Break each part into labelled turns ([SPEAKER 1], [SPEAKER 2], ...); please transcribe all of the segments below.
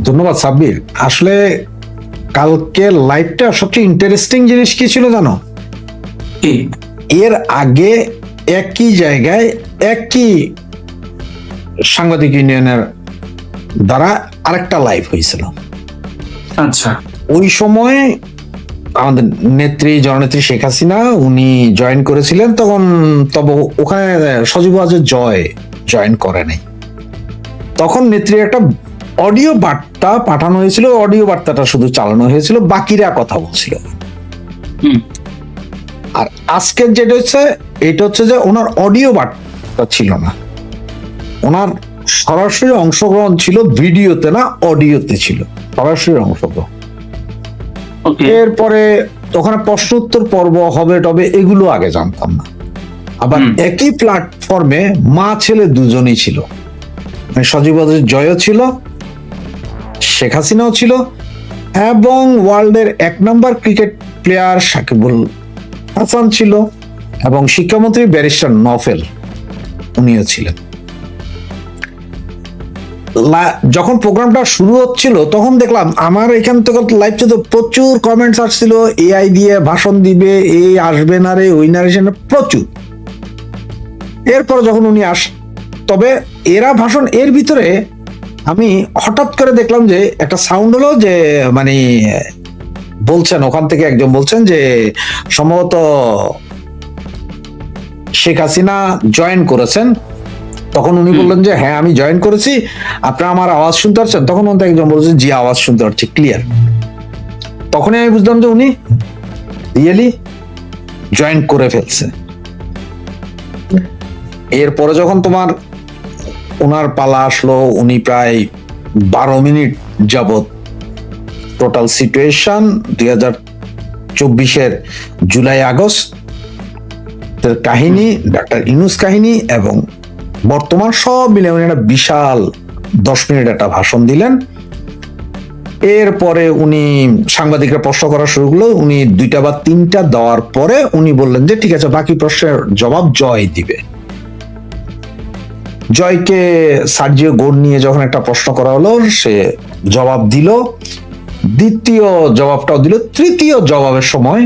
[SPEAKER 1] ধন্যবাদ সাব্বির। আসলে কালকে লাইভটা সবচেয়ে ইন্টারেস্টিং জিনিস কি ছিল জানো?
[SPEAKER 2] কি?
[SPEAKER 1] এর আগে একই জায়গায় একই সাংবাদিক ইউনিয়নের দ্বারা আরেকটা লাইভ হয়েছিল।
[SPEAKER 2] আচ্ছা।
[SPEAKER 1] ওই সময় আমাদের নেত্রী জননেত্রী শেখ হাসিনা উনি জয়েন করেছিলেন, তবে ওখানে সজীব ওয়াজেদ জয়েন করে নাই। তখন নেত্রীর একটা অডিও বার্তা পাঠানো হয়েছিল, অডিও বার্তাটা শুধু চালানো হয়েছিল, বাকিরা কথা বলছিল। আর আজকের যেটা হচ্ছে এটা হচ্ছে যে ওনার অডিও বার্তা ছিল না, ওনার সরাসরি অংশগ্রহণ ছিল, ভিডিওতে না অডিওতে ছিল সরাসরি অংশগ্রহণ। এরপরে ওখানে প্রশ্ন উত্তর পর্ব হবে টবে এগুলো আগে জানতাম না। আবার একই প্ল্যাটফর্মে মা ছেলে দুজনেই ছিল, সজীব ওয়াজেদ জয়ও ছিল, শেখ হাসিনাও ছিল, এবং ওয়ার্ল্ডের 1 নম্বর ক্রিকেট প্লেয়ার সাকিবুল হাসান ছিল, এবং শিক্ষামন্ত্রী ব্যারিস্টার নফেল উনিও ছিলেন। যখন প্রোগ্রামটা শুরু হচ্ছিল তখন দেখলাম আমার এখান থেকে লাইভ ছিল, প্রচুর কমেন্টস আসছিল, এআই দিয়ে ভাষণ দিবে, এই আসবে না রে, ওই নারেশন প্রচুর। এরপর যখন উনি তবে এরা ভাষণ এর ভিতরে আমি হঠাৎ করে দেখলাম যে একটা সাউন্ড হলো, যে মানে বলছেন ওখান থেকে একজন বলছেন যে সম্ভবত শেখ হাসিনা জয়েন করেছেন। তখন উনি বললেন যে হ্যাঁ আমি জয়েন করেছি, আপনারা আমার আওয়াজ শুনতে পাচ্ছেন? তখন একজন বলছেন জি আওয়াজ শুনতে পাচ্ছি ক্লিয়ার। তখনই আমি বুঝলাম যে উনি রিয়েলি জয়েন করে ফেলছে। এরপরে যখন তোমার ওনার পালা আসলো, উনি প্রায় 12 মিনিট যাবত টোটাল সিচুয়েশন 2024-এর জুলাই আগস্ট কাহিনী, ডাক্তার ইউনূস কাহিনী এবং বর্তমান সব মিলে উনি একটা বিশাল 10 মিনিট একটা ভাষণ দিলেন। এরপরে উনি সাংবাদিকরা প্রশ্ন করা শুরু করলো, উনি 2টা বা 3টা দেওয়ার পরে উনি বললেন যে ঠিক আছে বাকি প্রশ্নের জবাব জয় দিবে। জয়কে সার্জিও গোল নিয়ে যখন একটা প্রশ্ন করা হলো সে জবাব দিল, দ্বিতীয় জবাবটাও দিল, তৃতীয় জবাবের সময়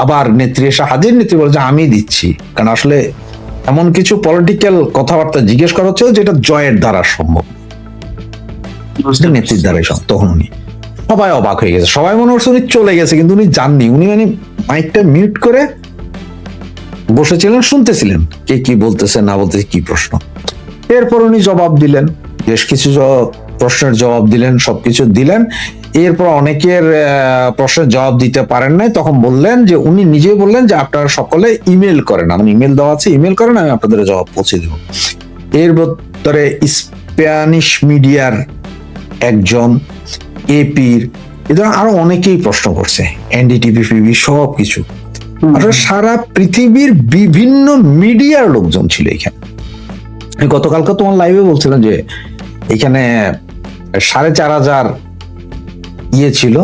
[SPEAKER 1] আবার নেত্রী এসে হাজির। নেত্রী বলছে আমি দিচ্ছি, কারণ আসলে এমন কিছু পলিটিক্যাল কথাবার্তা জিজ্ঞেস করা হচ্ছে যেটা জয়ের দ্বারা সম্ভব, নেত্রীর দ্বারাই সম্ভব। তখন উনি সবাই অবাক হয়ে গেছে, সবাই মনে করছে উনি চলে গেছে, কিন্তু উনি যাননি। উনি মানে মাইকটা মিউট করে বসেছিলেন, শুনতেছিলেন কে কি বলতেছে না বলতেছে, কি প্রশ্ন। এরপর উনি জবাব দিলেন, বেশ কিছু প্রশ্নের জবাব দিলেন, সবকিছু দিলেন। এরপর অনেকের প্রশ্নের জবাব দিতে পারেন নাই, তখন বললেন যে উনি নিজেই বললেন যে আপনারা সকলে ইমেল করেন, আমার ইমেল দেওয়া আছে, ইমেল করেন, আমি আপনাদের জবাব পৌঁছে দেব। এর ভিতরে স্প্যানিশ মিডিয়ার একজন, এপির, এ ধরনের আরো অনেকেই প্রশ্ন করছে, এনডিটিভি ফিভি সবকিছু, আসলে সারা পৃথিবীর বিভিন্ন মিডিয়ার লোকজন ছিল এখানে। গতকালকে তোমার লাইভে বলছিলাম যে এখানে 4,500 ছিল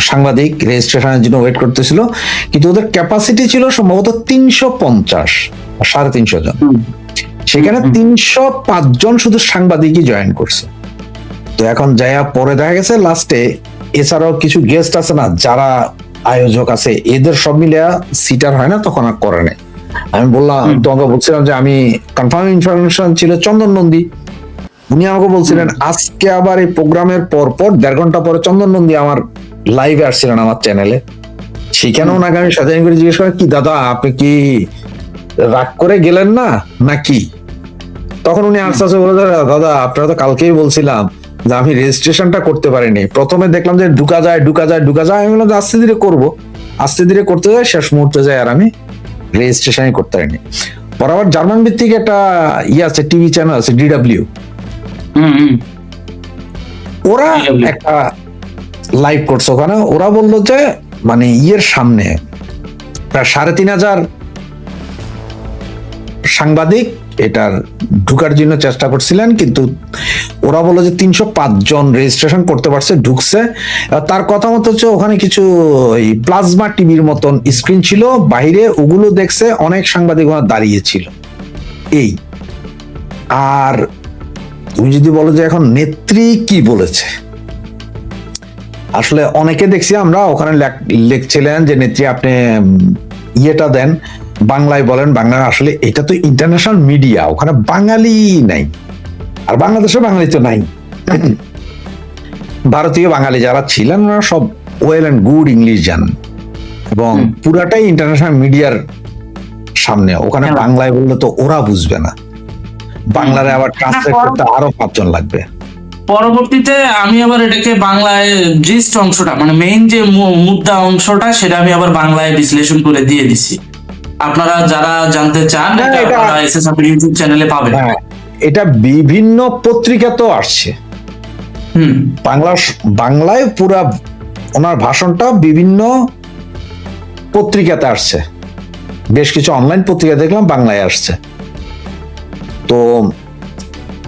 [SPEAKER 1] সাংবাদিক, রেজিস্ট্রেশনের জন্য ওয়েট করতেছিল, কিন্তু ওদের ক্যাপাসিটি ছিল সম্ভবত 350, 350 জন। সেখানে 305 জন শুধু সাংবাদিকই জয়েন করছে। তো এখন যাইয়া পরে দেখা গেছে লাস্টে এছাড়াও কিছু গেস্ট আছে না, যারা আয়োজক আছে, এদের সব মিলে সিটার হয় না, তখন আর করে নাই। আমি বললাম, তোমাকে বলছিলাম যে আমি কনফার্ম ইনফরমেশন ছিল চন্দন নন্দী, উনি আমাকে বলছিলেন আজকে আবার এই প্রোগ্রামের পর 1.5 ঘন্টা পরে চন্দন নন্দী আমার লাইভে আসছিলেন আমার চ্যানেলে। সেখানে ওনাকে আমি সাথে করে জিজ্ঞেস করি, কি দাদা আপনি কি রাগ করে গেলেন না নাকি? তখন উনি আস্তে বলে, দাদা আপনারা তো কালকেই বলছিলাম যে আমি রেজিস্ট্রেশনটা করতে পারিনি, প্রথমে দেখলাম যে ঢুকা যায়, আমি বললাম আস্তে ধীরে করবো, আস্তে ধীরে করতে যায়, শেষ মুহূর্তে যায় আর আমি রেজিস্ট্রেশনই করতে পারিনি। পর আবার জার্মান ভিত্তিক একটা আছে, টিভি চ্যানেল আছে, ডিডব্লিউ, ওরা একটা লাইভ করছে ওখানে। ওরা বললো যে মানে সামনে প্রায় 3,500 সাংবাদিক এটার ঢুকার জন্য চেষ্টা করছিলেন, কিন্তু ওরা বললো যে 305 জন রেজিস্ট্রেশন করতে পারছে, ঢুকছে। তার কথা মতো হচ্ছে ওখানে কিছু প্লাজমা টিভির মতন স্ক্রিন ছিল বাইরে, ওগুলো দেখছে, অনেক সাংবাদিক ওখানে দাঁড়িয়ে ছিল। এই আর তুমি যদি বলো যে এখন নেত্রী কি বলেছে, আসলে অনেকে দেখছি আমরা ওখানে লিখছিলেন যে নেত্রী আপনি ইয়েটা দেন, বাংলায় বলেন, বাংলা। আসলে এটা তো ইন্টারন্যাশনাল মিডিয়া, ওখানে বাঙালি নাই, আর বাংলাদেশে বাঙালি তো নাই। ভারতীয় বাঙালি যারা ছিলেন ওরা সব ওয়েল অ্যান্ড গুড ইংলিশ জানেন, এবং পুরাটাই ইন্টারন্যাশনাল মিডিয়ার সামনে। ওখানে বাংলায় বললে তো ওরা বুঝবে না, বাংলায় আবার ট্রান্সলেট করতে আরো 5 জন লাগবে।
[SPEAKER 2] পরবর্তীতে আমি আবার এটাকে বাংলায় জিস্ট অংশটা, মানে মেইন যে মুদ্রা অংশটা, সেটা আমি আবার বাংলায় বিশ্লেষণ করে দিয়ে দিছি। আপনারা যারা জানতে চান এটা এসএস আপনি ইউটিউব চ্যানেলে পাবেন।
[SPEAKER 1] এটা বিভিন্ন পত্রিকাতেও আসছে। বাংলায় পুরা ওনার ভাষণটা বিভিন্ন পত্রিকাতে আসছে, বেশ কিছু অনলাইন পত্রিকা দেখলাম বাংলায় আসছে। তো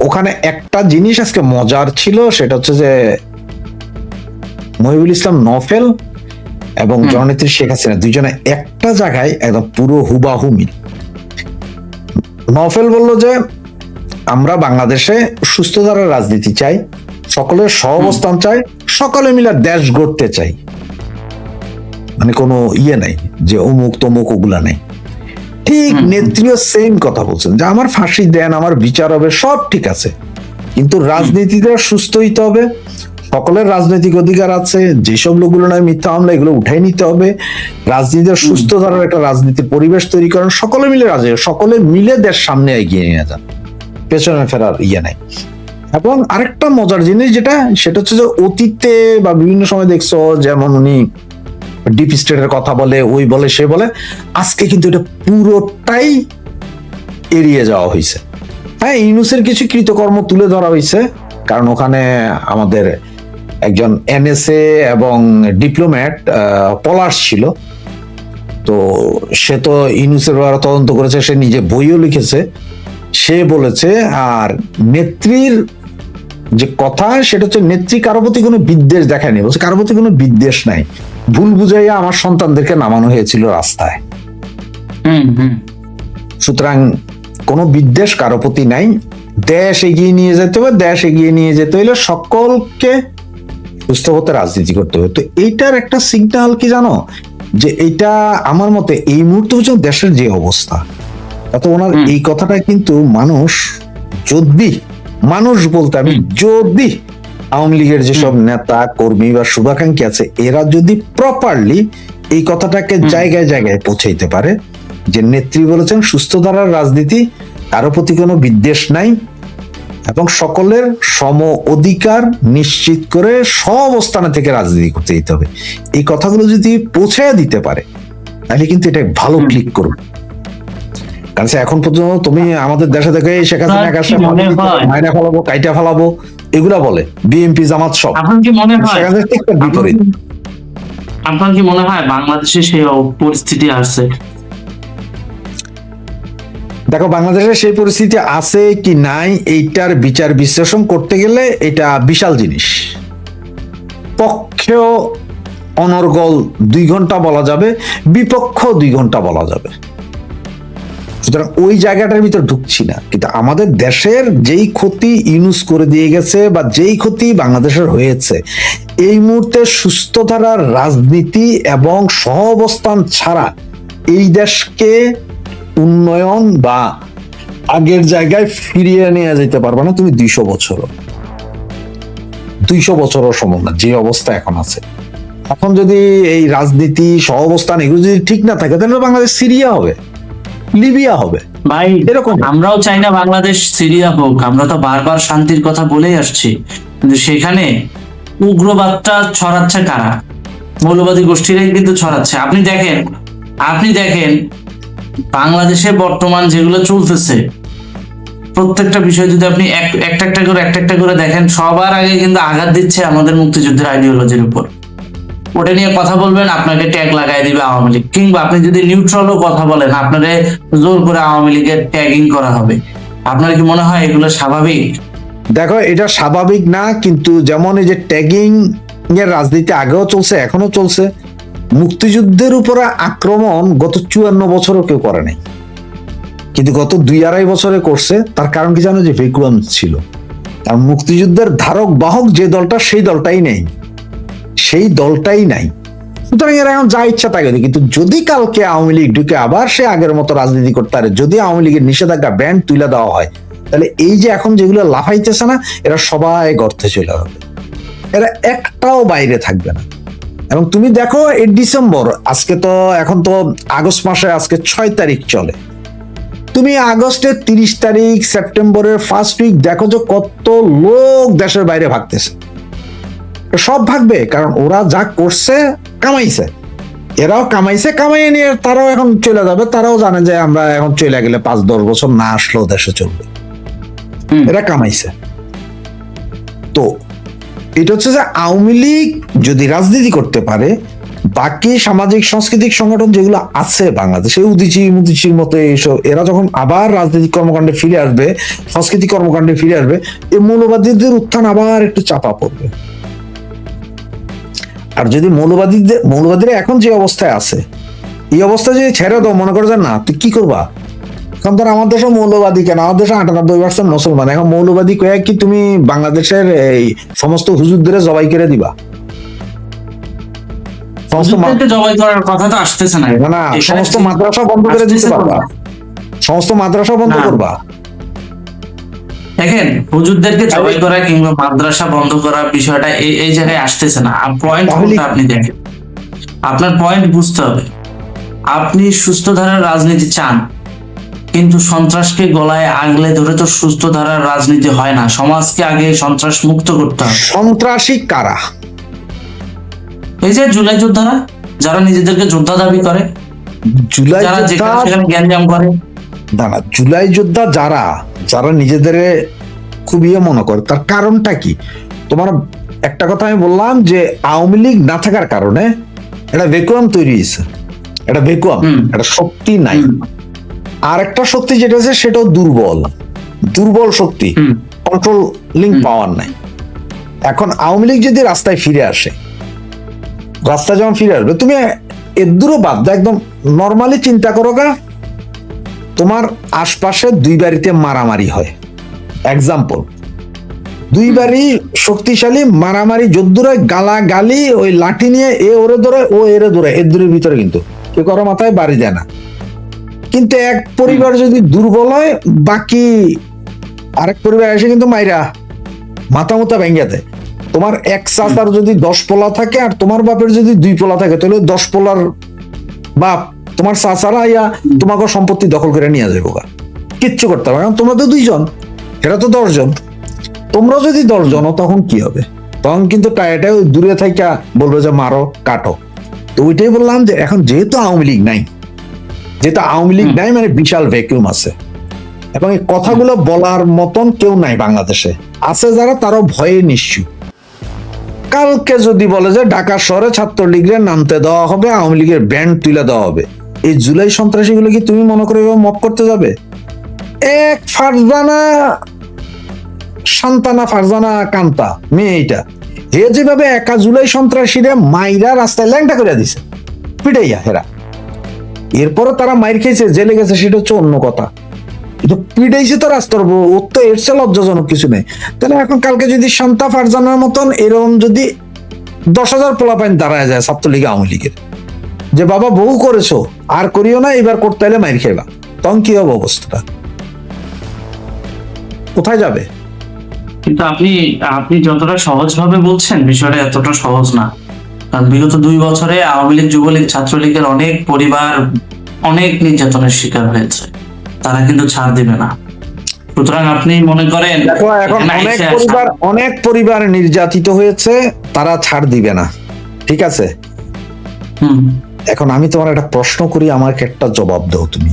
[SPEAKER 1] ওখানে একটা জিনিস আজকে মজার ছিল, সেটা হচ্ছে যে মহিবুল ইসলাম নফেল এবং জননেত্রী শেখ হাসিনা দুইজনে একটা জায়গায় একদম পুরো হুবাহু মিল। নফেল বলল যে আমরা বাংলাদেশে সুস্থ ধারার রাজনীতি চাই, সকলের সহাবস্থান চাই, সকলে মিলে দেশ গড়তে চাই, মানে কোনো ইয়ে নাই যে অমুক তমুক ওগুলা নেই। ঠিক নেত্রীও সেম কথা বলছেন যে আমার ফাঁসি দেন, আমার বিচার হবে, সব ঠিক আছে, কিন্তু রাজনীতিতে সুস্থ হইতে হবে, সকলের রাজনৈতিক অধিকার আছে, যেসব লোকগুলো নয় মিথ্যা মামলা এগুলো উঠাই নিতে হবে, রাজনীতির সুস্থ ধারার একটা রাজনীতির পরিবেশ তৈরি করেন, সকলে মিলে সকলে মিলে দেশ সামনে এগিয়ে নিয়ে যান, পেছনে ফেরার ইয়ে নাই। এবং আরেকটা মজার জিনিস যেটা, সেটা হচ্ছে যে অতীতে বা বিভিন্ন সময় দেখছো যেমন উনি ডিপ স্টেটের কথা বলে, ওই বলে সে বলে, আজকে কিন্তু এটা পুরোটাই এড়িয়ে যাওয়া হয়েছে। হ্যাঁ, ইউনূসের কিছু কৃতকর্ম তুলে ধরা হয়েছে, কারণ ওখানে আমাদের একজন এনএসএ এবং ডিপ্লোম্যাট পলাশ ছিল, তো সে তো ইউনূসের ব্যাপারে তদন্ত করেছে, সে নিজে বইও লিখেছে, সে বলেছে। আর নেত্রীর যে কথা সেটা হচ্ছে নেত্রী কারো প্রতি কোনো বিদ্বেষ দেখায়নি, বলছে কারো প্রতি কোনো বিদ্বেষ নাই, ভুল বুঝাইয়া আমার সন্তানদেরকে নামানো হয়েছিল রাস্তায়। সুতরাং কোনো বিদ্বেষ কারো প্রতি নাই, দেশ এগিয়ে নিয়ে যেতে হবে, দেশ এগিয়ে নিয়ে যেতে হলে সকলকে সুস্থ হতে রাজনীতি করতে হবে। তো এইটার একটা সিগন্যাল কি জানো, যে এটা আমার মতে এই মুহূর্তে পর্যন্ত দেশের যে অবস্থা, তাতে ওনার এই কথাটা কিন্তু মানুষ বলতে আমি যদি আওয়ামী লীগের যেসব নেতা কর্মী বা শুভাকাঙ্ক্ষী আছে, এরা যদি প্রপারলি এই কথাটাকে জায়গায় জায়গায় পৌঁছাইতে পারে যে নেত্রী বলেছেন সুস্থ ধারার রাজনীতি, কারো প্রতি কোনো বিদ্বেষ নাই, এবং সকলের সম অধিকার নিশ্চিত করে সহাবস্থানে থেকে রাজনীতি করতে দিতে হবে, এই কথাগুলো যদি পৌঁছায় দিতে পারে তাহলে কিন্তু এটা ভালো ক্লিক করবে। কারণ এখন পর্যন্ত তুমি আমাদের দেশে থেকে শেখ হাসিনা মাইনা ফেলাবো, কাইটা ফেলাবো এগুলা বলে বিএনপি জামাত সব।
[SPEAKER 2] আপনার কি মনে হয় বাংলাদেশে সেই পরিস্থিতি আছে?
[SPEAKER 1] দেখো, বাংলাদেশে সেই পরিস্থিতি আছে কি নাই এইটার বিচার বিশ্লেষণ করতে গেলে এটা বিশাল জিনিস। পক্ষেও অনর্গল 2 ঘন্টা বলা যাবে, বিপক্ষ 2 ঘন্টা বলা যাবে, সুতরাং ওই জায়গাটার ভিতর ঢুকছি না। কিন্তু আমাদের দেশের যেই ক্ষতি ইউনূস করে দিয়ে গেছে বা যেই ক্ষতি বাংলাদেশের হয়েছে, এই মুহূর্তে সুস্থ ধারার রাজনীতি এবং সহাবস্থান ছাড়া এই দেশকে উন্নয়ন বা আগের জায়গায় ফিরিয়ে নিয়ে যেতে পারবে না তুমি 200 বছরও সম্ভব না যে অবস্থা এখন আছে। এখন যদি এই রাজনীতি সহাবস্থান এগুলো যদি ঠিক না থাকে, তাহলে বাংলাদেশ সিরিয়া হবে, লিবিয়া হবে।
[SPEAKER 2] ভাই এরকম আমরাও চাই না বাংলাদেশ সিরিয়া হোক, আমরা তো বারবার শান্তির কথা বলেই আসছি, কিন্তু সেখানে উগ্রবাদটা ছড়াচ্ছে কারা? মৌলবাদী গোষ্ঠীরাই কিন্তু ছড়াচ্ছে। আপনি দেখেন বাংলাদেশে বর্তমান যেগুলো চলতেছে, প্রত্যেকটা বিষয় যদি আপনি একটা একটা করে দেখেন, সবার আগে কিন্তু আঘাত দিচ্ছে আমাদের মুক্তিযুদ্ধের আইডিওলজির উপর। ওটা নিয়ে কথা বলবেন, আপনাকে ট্যাগ লাগাই দিবে আওয়ামী লীগ, কিংবা আপনি যদি নিউট্রালও কথা বলেন, আপনাকে জোর করে আওয়ামী লীগের ট্যাগিং করা হবে। আপনার কি মনে হয় এগুলো স্বাভাবিক?
[SPEAKER 1] দেখো, এটা স্বাভাবিক না, কিন্তু যেমন এই যে ট্যাগিং এর রাজনীতি আগেও চলছে, এখনো চলছে। মুক্তিযুদ্ধের উপরে আক্রমণ গত 54 বছরও কেউ করে নাই, কিন্তু গত 2-2.5 বছরে করছে। তার কারণ কি জানো? যে ভ্যাকুয়াম ছিল, আর মুক্তিযুদ্ধের ধারক বাহক যে দলটা সেই দলটাই নেই, সেই দলটাই নাই। সুতরাং এরা এখন যা ইচ্ছা তাই করে। কিন্তু যদি কালকে আওয়ামী লীগ ঢুকে আবার সে আগের মতো রাজনীতি করতে পারে, যদি আওয়ামী লীগের নিষেধাজ্ঞা ব্যান্ড তুলে দেওয়া হয়, তাহলে এই যে এখন যেগুলো লাফাইতেছে না, এরা সবাই গর্তে চলে যাবে, এরা একটাও বাইরে থাকবে না। এবং তুমি দেখো এই ডিসেম্বর, আজকে তো এখন তো আগস্ট মাসে আজকে 6 তারিখ চলে, তুমি আগস্টের 30 তারিখ, সেপ্টেম্বরের ফার্স্ট উইক দেখো যে কত লোক দেশের বাইরে ভাগতেছে। সব ভাগবে, কারণ ওরা যা করছে কামাইছে, এরাও কামাইছে, কামাইয়ে নিয়ে তারাও এখন চলে যাবে। তারাও জানে যে আমরা এখন চলে গেলে 5-10 বছর না আসলেও দেশে চলবে, এরা কামাইছে। তো এটা হচ্ছে যে আওয়ামী লীগ যদি রাজনীতি করতে পারে, বাকি সামাজিক সাংস্কৃতিক সংগঠন যেগুলো আছে বাংলাদেশে, উদীচির মতো এইসব, এরা যখন আবার রাজনৈতিক কর্মকাণ্ডে ফিরে আসবে, সাংস্কৃতিক কর্মকাণ্ডে ফিরে আসবে, এই মৌলবাদীদের উত্থান আবার একটু চাপা পড়বে। আর যদি মৌলবাদীরা এখন যে অবস্থায় আছে, এই অবস্থা যদি ছেড়ে দাও, মনে করো যে না তুই কি করবা, এখন ধর আমার দেশে মৌলবাদী কেন, আমার দেশে 98% মুসলমান, এখন মৌলবাদী কয়ে কি তুমি বাংলাদেশের এই সমস্ত হুজুরদের জবাই করে দিবা?
[SPEAKER 2] জবাই করার কথা তো আসতেছে না,
[SPEAKER 1] না, সমস্ত মাদ্রাসা বন্ধ করে দিতে পারবা, সমস্ত মাদ্রাসা বন্ধ করবা?
[SPEAKER 2] দেখেন, হুজুরদেরকে জবাই করা কিংবা মাদ্রাসা বন্ধ করার বিষয়টা এই জায়গায় আসতেছে না। পয়েন্ট আপনি দেখেন, আপনার পয়েন্ট বুঝতে হবে। আপনি সুস্থ ধারার রাজনীতি চান, কিন্তু সন্ত্রাসকে গলায় আগলে ধরে তো সুস্থ ধারার রাজনীতি হয় না। সমাজকে আগে সন্ত্রাস মুক্ত করতে হবে।
[SPEAKER 1] সন্ত্রাসী কারা?
[SPEAKER 2] এই যে জুলাই যোদ্ধারা, যারা নিজেদেরকে যোদ্ধা দাবি করে,
[SPEAKER 1] জুলাই
[SPEAKER 2] গ্যাঞ্জাম করে।
[SPEAKER 1] দাঁড়া, জুলাই যোদ্ধা যারা যারা নিজেদের খুব ইয়ে মনে করে, তার কারণটা কি? তোমার একটা কথা আমি বললাম যে আওয়ামী লীগ না থাকার কারণে একটা ভ্যাকুয়াম তৈরি হয়েছে, একটা ভ্যাকুয়াম, একটা শক্তি নাই। আর একটা শক্তি যেটা আছে সেটাও দুর্বল শক্তি, কন্ট্রোলিং পাওয়ার নাই। এখন আওয়ামী লীগ যদি রাস্তায় ফিরে আসে, রাস্তায় যখন ফিরে আসবে, তুমি এর দূরও বাদ দাও, একদম নর্মালি চিন্তা করো গা, তোমার আশপাশে 2 বাড়িতে মারামারি হয়, এক্সাম্পল, 2 বাড়ি শক্তিশালী, মারামারি, যদ্দুরে গালাগালি, ওই লাঠি নিয়ে এ ওরে ধরে ও এরে ধরে, এর দূরের ভিতরে কিন্তু কেউ কারো মাথায় বাড়ি দেয় না। কিন্তু এক পরিবার যদি দুর্বল হয়, বাকি আরেক পরিবার এসে কিন্তু মাইরা মাথা মুথা ভেঙে দেয়। তোমার এক চাচার যদি 10 পোলা থাকে আর তোমার বাপের যদি 2 পোলা থাকে, তাহলে 10 পোলার বাপ তোমার চাচারা ইয়া তোমাকে সম্পত্তি দখল করে নিয়ে যাবো, কিচ্ছু করতে পারবে না। তোমরা তো 2 জন, এরা তো 10 জন। তোমরা যদি 10 জন, তখন কি হবে? তখন কিন্তু টায়াটা ওই দূরে থাইকা বলবে যে মারো কাটো। তো ওইটাই বললাম যে এখন যেহেতু আওয়ামী লীগ নাই, মানে বিশাল ভ্যাকুয়াম আছে, এবং এই কথাগুলো বলার মতন কেউ নাই বাংলাদেশে। আছে যারা, তারাও ভয়ে নিশ্চুপ। কালকে যদি বলে যে ঢাকা শহরে ছাত্রলীগের নামতে দেওয়া হবে, আওয়ামী লীগের ব্যান্ড তুলে দেওয়া হবে, এই জুলাই সন্ত্রাসীগুলো কি তুমি মনে করে মপ করতে যাবে? এক ফারজানা কান্তা মেয়ে, এইটা হে যেভাবে একা জুলাই সন্ত্রাসীরা মাইরা রাস্তায় ল্যাংটা করে দিছে পিটাইয়া হেরা, এরপরে তারা মাইর খেয়েছে, জেলে গেছে, সেটা হচ্ছে অন্য কথা। কিন্তু পিটাইছে তো রাস্তার, ওর তো এর চেয়ে লজ্জাজনক কিছু নেই। তাহলে এখন কালকে যদি শান্তা ফারজানার মতন এরকম যদি 10,000 পোলাপাইন দাঁড়ায় যায় ছাত্রলীগ আওয়ামী লীগের, যে বাবা বহু করেছো আর করিও না, এবার করতে হলে মাইর খেবা, তখন কি হবে অবস্থাটা? কোথায় যাবে?
[SPEAKER 2] কিন্তু আপনি যতটা সহজ ভাবে বলছেন, বিষয়টা এতটা সহজ না। কারণ বিগত 2 বছরে আওয়ামী লীগ, যুবলীগ, ছাত্রলীগের অনেক পরিবার অনেক নির্যাতনের শিকার হয়েছে, তারা কিন্তু ছাড় দিবে না। সুতরাং আপনি মনে করেন
[SPEAKER 1] এখন অনেক পরিবার নির্যাতিত হয়েছে, তারা ছাড় দিবে না, ঠিক আছে? এখন আমি তোমার একটা প্রশ্ন করি, আমাকে একটা জবাব দাও। তুমি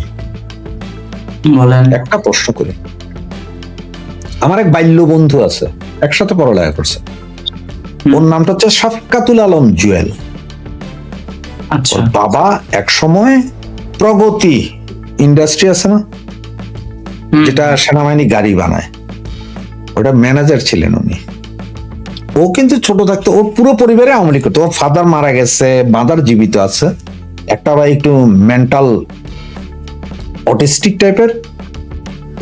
[SPEAKER 2] বলেন।
[SPEAKER 1] একটা প্রশ্ন করি, আমার এক বাল্য বন্ধু আছে, একসাথে পড়ালেখা করছে, ওর নামটা হচ্ছে শাফকাতুল আলম জুয়েল।
[SPEAKER 2] আচ্ছা।
[SPEAKER 1] বাবা এক সময় প্রগতি ইন্ডাস্ট্রি আছে না, যেটা সেনাবাহিনী গাড়ি বানায়, ওটা ম্যানেজার ছিলেন উনি। ও কিন্তু ছোট থাকতো, ওর পুরো পরিবারে আওয়ামী লীগ করতো। ওর ফাদার মারা গেছে, মাদার জীবিত আছে, একটা ভাই একটু মেন্টাল অটিস্টিক টাইপের,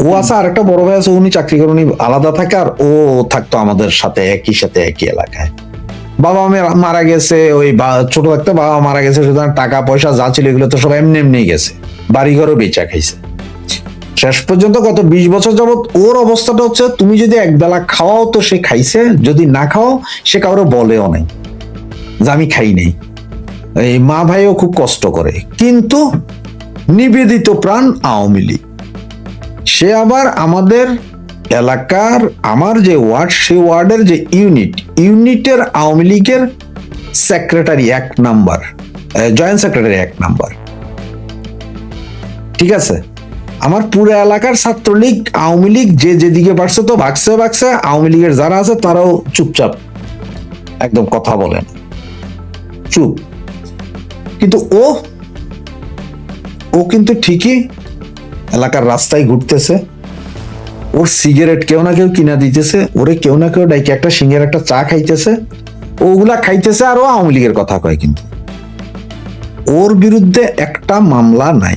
[SPEAKER 1] ও আছে, আর একটা বড় ভাই আছে, উনি চাকরি করে, উনি আলাদা থাকে, আর ও থাকতো আমাদের সাথে একই এলাকায়। বাবা মারা গেছে, ওই ছোট থাকতে বাবা মারা গেছে, সুতরাং টাকা পয়সা যা ছিল এগুলো তো সব এমনি গেছে, বাড়িঘরও বেচা খাইছে। শেষ পর্যন্ত গত 20 বছর যাবত ওর অবস্থাটা হচ্ছে, তুমি যদি একবেলা খাওয়াও তো সে খাইছে, যদি না খাও সে কারো বলেও নাই যে আমি খাই নাই। এই মা ভাইও খুব কষ্ট করে, কিন্তু নিবেদিত প্রাণ আওয়ামী লীগ। সে আবার আমাদের এলাকার, আমার যে ওয়ার্ড, সেই ওয়ার্ডের যে ইউনিটের আওয়ামী লীগের secretary 1 number, joint secretary 1 number. ঠিক আছে, আমার পুরো এলাকার ছাত্রলীগ আওয়ামী লীগ যে যেদিকে পারছে তো ভাগছে, আওয়ামী লীগের যারা আছে তারাও চুপচাপ, একদম কথা বলেন, চুপ। কিন্তু ও কিন্তু ঠিকই এলাকার রাস্তায় ঘুরতেছে, ওর সিগারেট কেউ না কেউ কিনা দিতেছে, ওরে কেউ না কেউ ডাইকে একটা সিঙ্গের একটা চা খাইতেছে, ওগুলা খাইতেছে, আর ও আওয়ামী লীগের কথা কয়। কিন্তু ওর বিরুদ্ধে একটা মামলা নাই।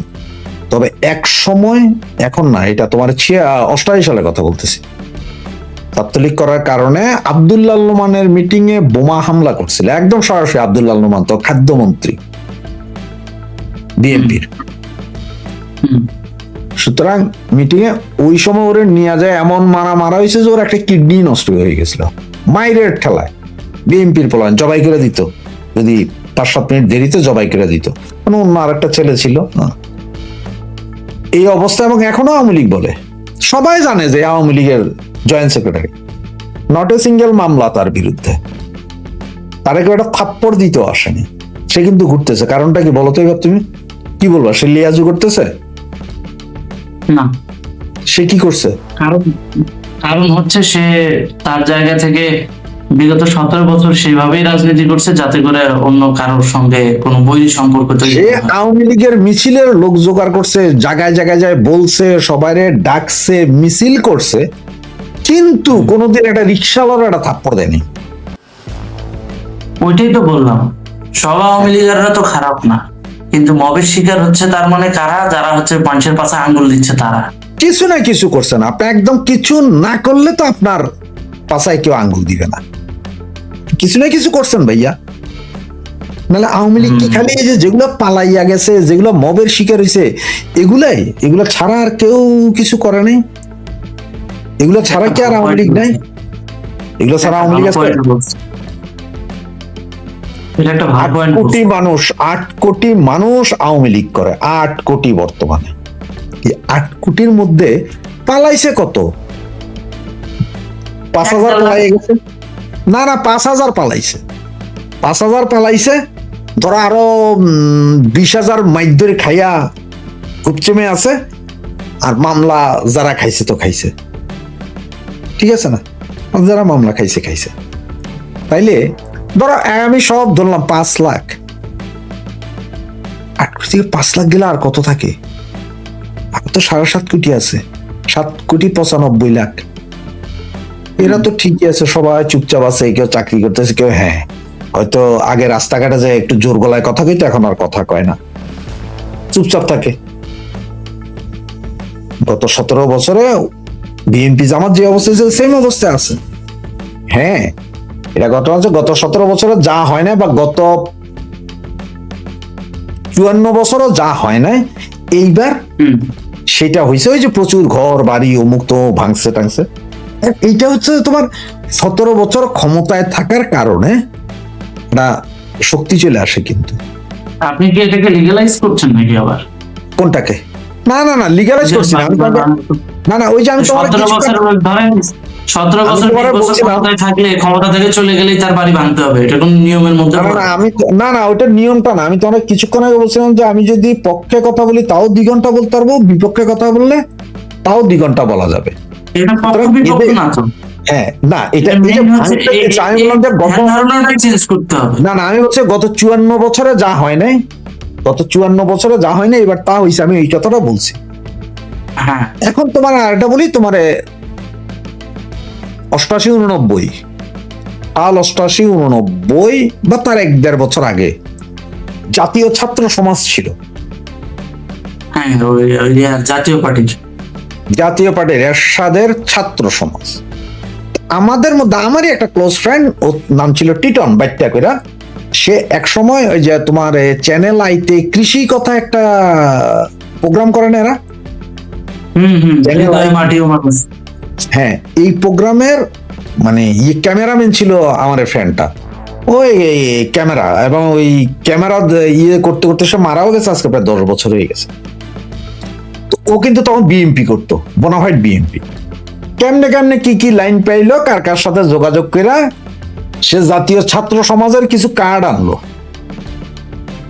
[SPEAKER 1] তবে এক সময়, এখন না, এটা তোমার 88 সালে কথা বলতেছি, ছাত্রলীগ করার কারণে আব্দুল্লাহ নোমানের মিটিং এ বোমা হামলা করছিল, একদম সরাসরি। আব্দুল্লাহ নোমান তো খাদ্যমন্ত্রী বিএনপির। সুতরাং মিটিং এ ওই সময় ওরে নিয়ে যায়, এমন মারা হয়েছে যে ওর একটা কিডনি নষ্ট হয়ে গেছিল মাইরের ঠেলায়। বিএনপির প্লান জবাই করে দিত, যদি 5-7 মিনিট দেরিতে জবাই করে দিত। অন্য আর একটা ছেলে ছিল এই অবস্থা, এবং এখনো আওয়ামী লীগ বলে। সবাই জানে যে আওয়ামী লীগের joint secretary, not a single মামলা তার বিরুদ্ধে, তার কেউ একটা থাপ্পড় দিতেও আসেনি। সে কিন্তু ঘুরতেছে, কারণটা কি বলতো? এবার তুমি কি বলবা? সে লিয়াজু করতেছে
[SPEAKER 2] না,
[SPEAKER 1] সে কি করছে?
[SPEAKER 2] কারণ হচ্ছে সে তার জায়গা থেকে বিগত 17 বছর সেইভাবেই রাজনীতি করছে, যাতে করে অন্য কারোর সঙ্গে কোনো বৈরী সম্পর্ক তৈরি
[SPEAKER 1] সে
[SPEAKER 2] না হয়।
[SPEAKER 1] আওয়ামী লীগের মিছিলের লোক জোগাড় করছে, জায়গায় যায় বলছে, সবাইরে ডাকছে, মিছিল করছে, কিন্তু কোনোদিন একটা রিক্সাওয়ালার একটা থাপ্পড় দেয়নি।
[SPEAKER 2] ওইটাই তো বললাম, সব আওয়ামী লীগাররা তো খারাপ না, কিন্তু মবের শিকার হচ্ছে তার মানে কারা? যারা হচ্ছে মানুষের পাশে আঙ্গুল দিচ্ছে তারা।
[SPEAKER 1] কিছু না কিছু করছেন আপনি, একদম কিছু না করলে তো আপনার পাশায় কেউ আঙ্গুল দিবে না। কিছু না কিছু করছেন ভাইয়া, নাহলে আওয়ামী লীগ কি খালি এই যে যেগুলো পালাইয়া গেছে, যেগুলো মবের শিকার হয়েছে, এগুলা ছাড়া আর কেউ কিছু করে নাই? এগুলো ছাড়া কি আর আওয়ামী লীগ নাই? এগুলো ছাড়া আওয়ামী লীগ আছে?
[SPEAKER 2] এটা একটা ভালো
[SPEAKER 1] 8
[SPEAKER 2] পয়েন্ট।
[SPEAKER 1] কোটি মানুষ, 8 কোটি মানুষ আওয়ামী লীগ করে, 8 কোটি বর্তমানে। এই 8 কোটির মধ্যে পালাইছে কত? 5,000 পালাই গেছে? না 5,000 পালাইছে, 5,000 পালাইছে। ধরো আরো 20,000 মাইর ধরে খাইয়া কুপচেমে আছে, আর মামলা যারা খাইছে তো খাইছে, ঠিক আছে না? যারা মামলা খাইছে। তাইলে ধরো আমি সব ধরলাম 5 লাখ, 8 কোটি থেকে 5 লাখ গেলে আর কত থাকে? আর তো 7.5 কোটি আছে, 7,95,00,000। এরা তো ঠিকই আছে, সবাই চুপচাপ আছে, কেউ চাকরি করতেছে, কেউ হয়তো আগে রাস্তাঘাটে যায় একটু জোর গলায় কথা কইতো, এখন আর কথা কয় না, চুপচাপ থাকে। গত 17 বছরে বিএনপি জামাত যে অবস্থা ছিল সেম অবস্থায় আছে। এটা গত 17 বছরে যা হয় না, বা গত 54 বছরও যা হয় না, এইবার সেটা হয়েছে। ওই যে প্রচুর ঘর বাড়ি অমুক তো ভাঙছে টাংছে, এইটা হচ্ছে তোমার 17 বছর ক্ষমতায় থাকার কারণে একটা শক্তি চলে আসে। কিন্তু
[SPEAKER 2] আপনি কি এটাকে লিগ্যালাইজ করছেন নাকি আবার?
[SPEAKER 1] কোনটাকে? না লিগ্যালাইজ করছি না, না ওই যে আমি তোমার
[SPEAKER 2] 17 বছর ধরেন, 17 বছর ক্ষমতায় থাকলে, ক্ষমতা থেকে চলে গেলেই তার বাড়ি ভাঙতে হবে, এটা কোন নিয়মের মধ্যে?
[SPEAKER 1] না ওইটা নিয়মটা না। আমি তো অনেক কিছুক্ষণ আগে বলছিলাম যে আমি যদি পক্ষে কথা বলি তাও 2 ঘন্টা বলতে পারবো, বিপক্ষে কথা বললে তাও 2 ঘন্টা বলা যাবে।
[SPEAKER 2] এটা পক্ষ বিপক্ষ না তো।
[SPEAKER 1] না এটা আমি বললাম যে
[SPEAKER 2] ধারণাটাই চেঞ্জ করতে হবে।
[SPEAKER 1] না আমি হচ্ছে গত 54 বছরে যা হয় নাই, এবার তা হয়েছে, আমি এই কথাটা বলছি। এখন তোমার আরেকটা বলি, তোমার 88-89 সাল, 88-89 বা তার 1-1.5 বছর আগে জাতীয় ছাত্র সমাজ ছিল।
[SPEAKER 2] জাতীয় পার্টির
[SPEAKER 1] জাতীয় পার্টির এরশাদের ছাত্র সমাজ। আমাদের মধ্যে আমারই একটা ক্লোজ ফ্রেন্ড, ওর নাম ছিল টিটন বাইত্যা কইরা। সে এক সময় ওই যে তোমার চ্যানেল আইতে কৃষি কথা একটা প্রোগ্রাম করে না এরা,
[SPEAKER 2] মাটিও মানুষ।
[SPEAKER 1] হ্যাঁ, এই প্রোগ্রামের মানে ক্যামেরাম্যান ছিল আমার ফ্রেন্ডটা। ওই ক্যামেরা এবং ওই ক্যামেরা করতে করতে সে মারাও গেছে, আজকে প্রায় 10 বছর হয়ে গেছে। তো ও কিন্তু তখন বিএমপি করতো, বোনাফাইড বিএমপি। কেমনে কেমনে কি কি লাইন পাইলো, কার কার সাথে যোগাযোগ করে সে জাতীয় ছাত্র সমাজের কিছু কার্ড আনলো।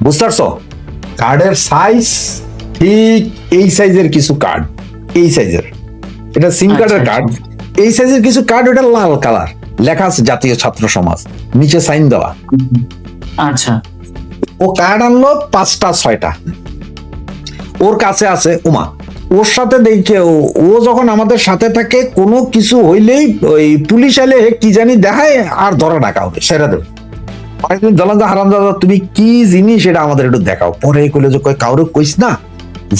[SPEAKER 1] বুঝতে পারছো? কার্ডের সাইজ ঠিক এই সাইজের কিছু কার্ড, এই সাইজের, এটা সিম কার্ডের কার্ড, এই সাইজের কিছু কার্ড, ওটা লাল কালার, লেখা আছে জাতীয় ছাত্র সমাজ, নিচে সাইন দেওয়া।
[SPEAKER 2] আচ্ছা,
[SPEAKER 1] ও কার্ড আনলো 5টা 6টা, ওর কাছে আছে উমা। ওর সাথে দেখে ও যখন আমাদের সাথে থাকে, কোনো কিছু হইলেই ওই পুলিশ এলে কি জানি দেখায় আর ধরা ডাকা হবে, সেটা দেবে। অনেকদিন জানান যে হারামজাদা তুমি কি জিনিস সেটা আমাদের একটু দেখাও। পরে কইলে যে কাউরে কইস না,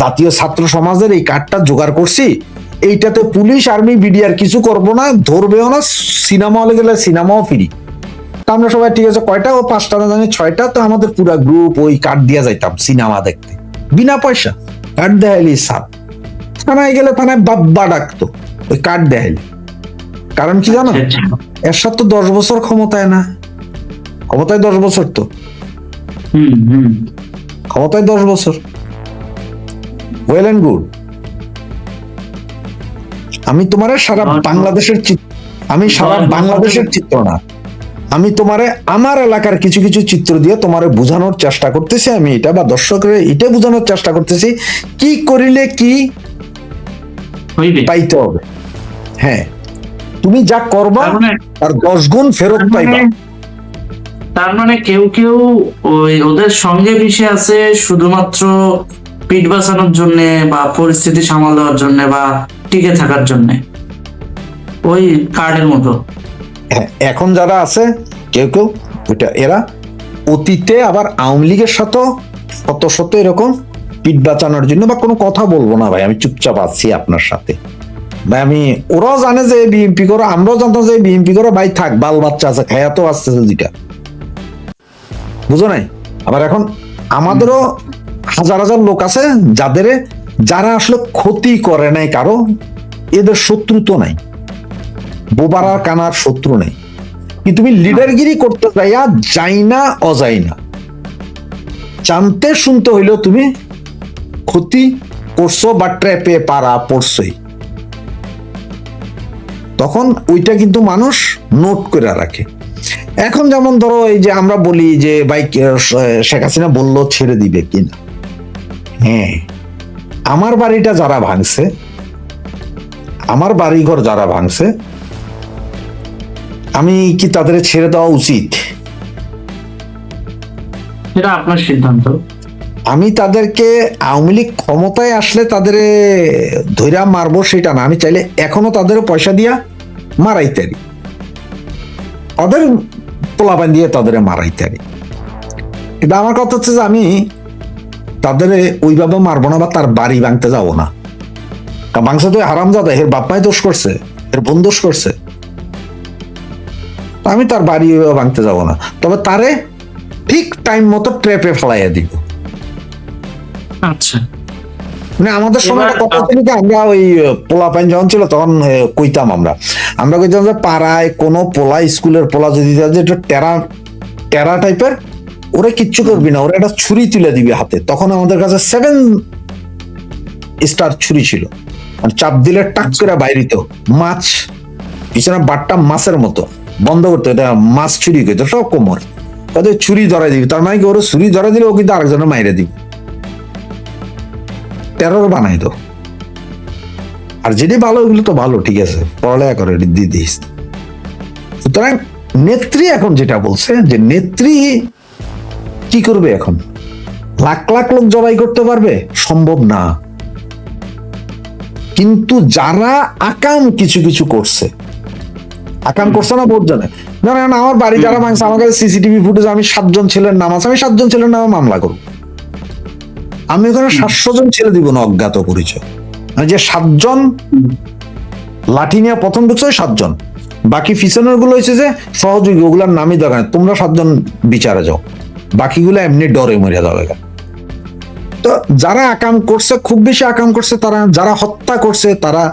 [SPEAKER 1] জাতীয় ছাত্র সমাজের এই কার্ডটা জোগাড় করছি, এইটাতে পুলিশ আর্মি বিডিআর কিছু করবো না, ধরবেও না, সিনেমা হলে গেলে সিনেমাও ফ্রি। আমরা সবাই ঠিক আছে, কয়টা, ও 5টা না জানি 6টা, তো আমাদের পুরা গ্রুপ ওই কার্ড দিয়ে যাইতাম সিনেমা দেখতে বিনা পয়সা। কার্ড দেখাইলি সাপ, থানায় গেলে থানায় বাব্বা ডাকতো ওই কার্ড দেখাইলি। কারণ কি জানো, এরশাদ তো 10 বছর ক্ষমতায় না, ক্ষমতায় 10 বছর, তো ক্ষমতায় 10 বছর, ওয়েল এন্ড গুড। আমি তোমারে সারা বাংলাদেশের আমি সারা বাংলাদেশের চিত্র না, আমি তোমারে আমার এলাকার কিছু কিছু চিত্র দিয়ে তোমারে বোঝানোর চেষ্টা করতেছি। আমি এটা বা দর্শকের এটা বোঝানোর চেষ্টা করতেছি কি করিলে কি পাইতে হবে। হ্যাঁ, তুমি যা করবা তার 10 গুণ ফেরত পাইবা।
[SPEAKER 2] তার মানে কেউ কেউ ওই ওদের সঙ্গে মিশে আছে শুধুমাত্র পিঠ বাঁচানোর জন্য বা পরিস্থিতি সামাল দেওয়ার জন্য বা টিকে থাকার জন্য, ওই কার্ডের মতো।
[SPEAKER 1] এখন যারা আছে কেউ কেউ ওইটা, এরা অতীতে আবার আওয়ামী লীগের সাথে শত শত এরকম পিঠ বাঁচানোর জন্য, বা কোনো কথা বলবো না ভাই, আমি চুপচাপ আছি আপনার সাথে ভাই। আমি, ওরাও জানে যে বিএনপি করো, আমরাও জানতাম যে বিএনপি করো, ভাই থাক, বাল বাচ্চা আছে, খায়া তো আসতেছে দুইটা, বুঝো নাই? আবার এখন আমাদেরও হাজার হাজার লোক আছে যারা আসলে ক্ষতি করে নাই কারো, এদের শত্রু তো নাই, বোবারার কানার শত্রু নেই। কিন্তু তুমি লিডারগিরি করতে যাইয়া যাই না অযাই না, জানতে শুনতে হইলেও তুমি ক্ষতি করছো বা ট্র্যাপে পারা পড়ছই, তখন ওইটা কিন্তু মানুষ নোট করে রাখে। এখন যেমন ধরো এই যে আমরা বলি যে ভাই শেখ হাসিনা বললো ছেড়ে দিবে কিনা, হ্যাঁ, আমার বাড়িটা যারা ভাঙছে, আমার বাড়িঘর যারা ভাঙছে, আমি কি তাদের ছেড়ে দেওয়া উচিত?
[SPEAKER 2] এটা আপনার সিদ্ধান্ত।
[SPEAKER 1] আমি তাদেরকে আওয়ামী লীগ ক্ষমতায় আসলে তাদের ধৈরা মারবো সেটা না, আমি চাইলে এখনো তাদের পয়সা দিয়া মারাইতে পারি, তাদের পোলাপান দিয়ে তাদের মারাইতে পারি। কিন্তু আমার কথা হচ্ছে যে আমি তাদের ওইভাবে মারবো না বা তার বাড়ি ভাঙতে যাবো না। ভাঙছে তো হারামজাদা, এর বাপ মাই দোষ করছে, এর বোন দোষ করছে, আমি তার বাড়ি ভাঙতে যাব না, তবে তারে ঠিক টাইম মতো ট্র্যাপে ফেলাইয়া দিব।
[SPEAKER 2] আচ্ছা,
[SPEAKER 1] মানে আমাদের সময় একটা কথা ছিল যে আমরা ওই পোলাপাইন যখন ছিল তখন কইতাম আমরা কইতাম যে পাড়ায় কোনো পোলা, স্কুলের পোলা যদি একটু টেরা টাইপের, ওরা কিচ্ছু করবি না, ওরা একটা ছুরি তুলে দিবি হাতে। তখন আমাদের কাছে 7 স্টার ছুরি ছিল, মানে চাপ দিলে টাক করে বাইরিত মাছ, পিছনে বাটটা মাছের মতো বন্ধ করতে, এটা মাছ ছুরি কইতো, সব কোমর তাদের ছুরি ধরাই দিবি। তার মানে কি, ওরা ছুরি ধরাই দিলে ও কিন্তু আরেকজনের মাইরে দিবি, টেরর বানাই তো। আর যেটি ভালো ওইগুলো তো ভালো, ঠিক আছে, পড়ালেখা করে দিয়ে দিস। সুতরাং নেত্রী এখন যেটা বলছে যে নেত্রী কি করবে, এখন লাখ লাখ লোক জবাই করতে পারবে, সম্ভব না। কিন্তু যারা আকাম কিছু কিছু করছে, আকাম করছে না বহুত জানে, ধরেন আমার বাড়ি যারা ভাঙছে, আমার কাছে সিসিটিভি ফুটেজ, আমি 7 জন ছেলের নাম আছে, আমি 7 জন ছেলের নামে মামলা করব। আমি ওখানে 700 জন ছেলে দিব না অজ্ঞাত পরিচয়, মানে যে 7 জন লাঠি নিয়ে প্রথম ঢুকছে ওই 7 জন, বাকি পিছনের গুলো হয়েছে যে সহযোগী, ওগুলার নামই দরকার নেই, তোমরা 7 জন বিচারে যাও, বাকিগুলো এমনি ডরে মরে যাবে। তো যারা আকাম করছে, খুব বেশি আকাম করছে তারা, যারা হত্যা করছে তারা,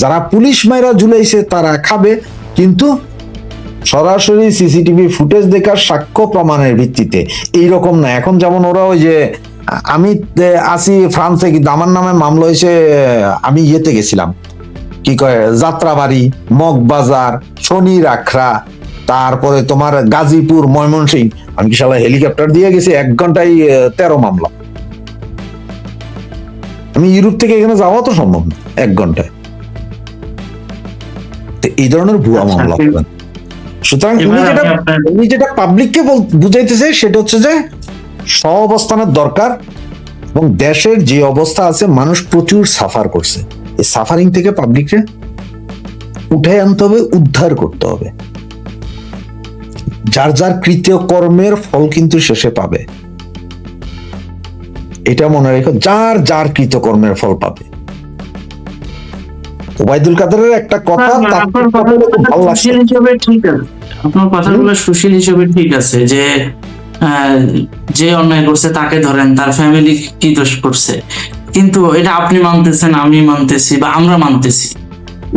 [SPEAKER 1] যারা পুলিশ মাইরা ঝুলাইছে তারা খাবে, কিন্তু সরাসরি সিসিটিভি ফুটেজ দেখার সাক্ষ্য প্রমাণের ভিত্তিতে এইরকম না। এখন যেমন ওরা ওই যে আমি আসি ফ্রান্সে, কিন্তু আমার নামে মামলা হয়েছে, আমি ইয়েতে গেছিলাম, কি কয় যাত্রাবাড়ি, মগবাজার, শনি রাখরা, তারপরে তোমার গাজীপুর, ময়মনসিংহ, আমি কি শালা হেলিকপ্টার দিয়ে গেছি, 1 ঘন্টায় 13 মামলা। আমি ইউরোপ থেকে এখানে যাওয়া তো সম্ভব না 1 ঘন্টায়। তো এই ধরনের ভুয়া মামলা হবে। সুতরাং উনি যেটা পাবলিককে বুঝাইতেছে সেটা হচ্ছে যে সহাবস্থানের দরকার, এবং দেশের যে অবস্থা আছে মানুষ প্রচুর সাফার করছে, এই সাফারিং থেকে পাবলিককে উঠে আনতে হবে, উদ্ধার করতে হবে। যার যার কৃত্য কর্মের ফল কিন্তু শেষে পাবে, এটা মনে রেখো, যার যার কৃতকর্মের ফল পাবে। ওবায়দুল কাদেরের একটা কথা
[SPEAKER 2] আপনার কথাগুলো সুশীল হিসেবে ঠিক আছে, যে যে অন্যায় করছে তাকে ধরেন, তার ফ্যামিলি কি দোষ করছে, কিন্তু এটা আপনি মানতেছেন, আমি মানতেছি, বা আমরা মানতেছি,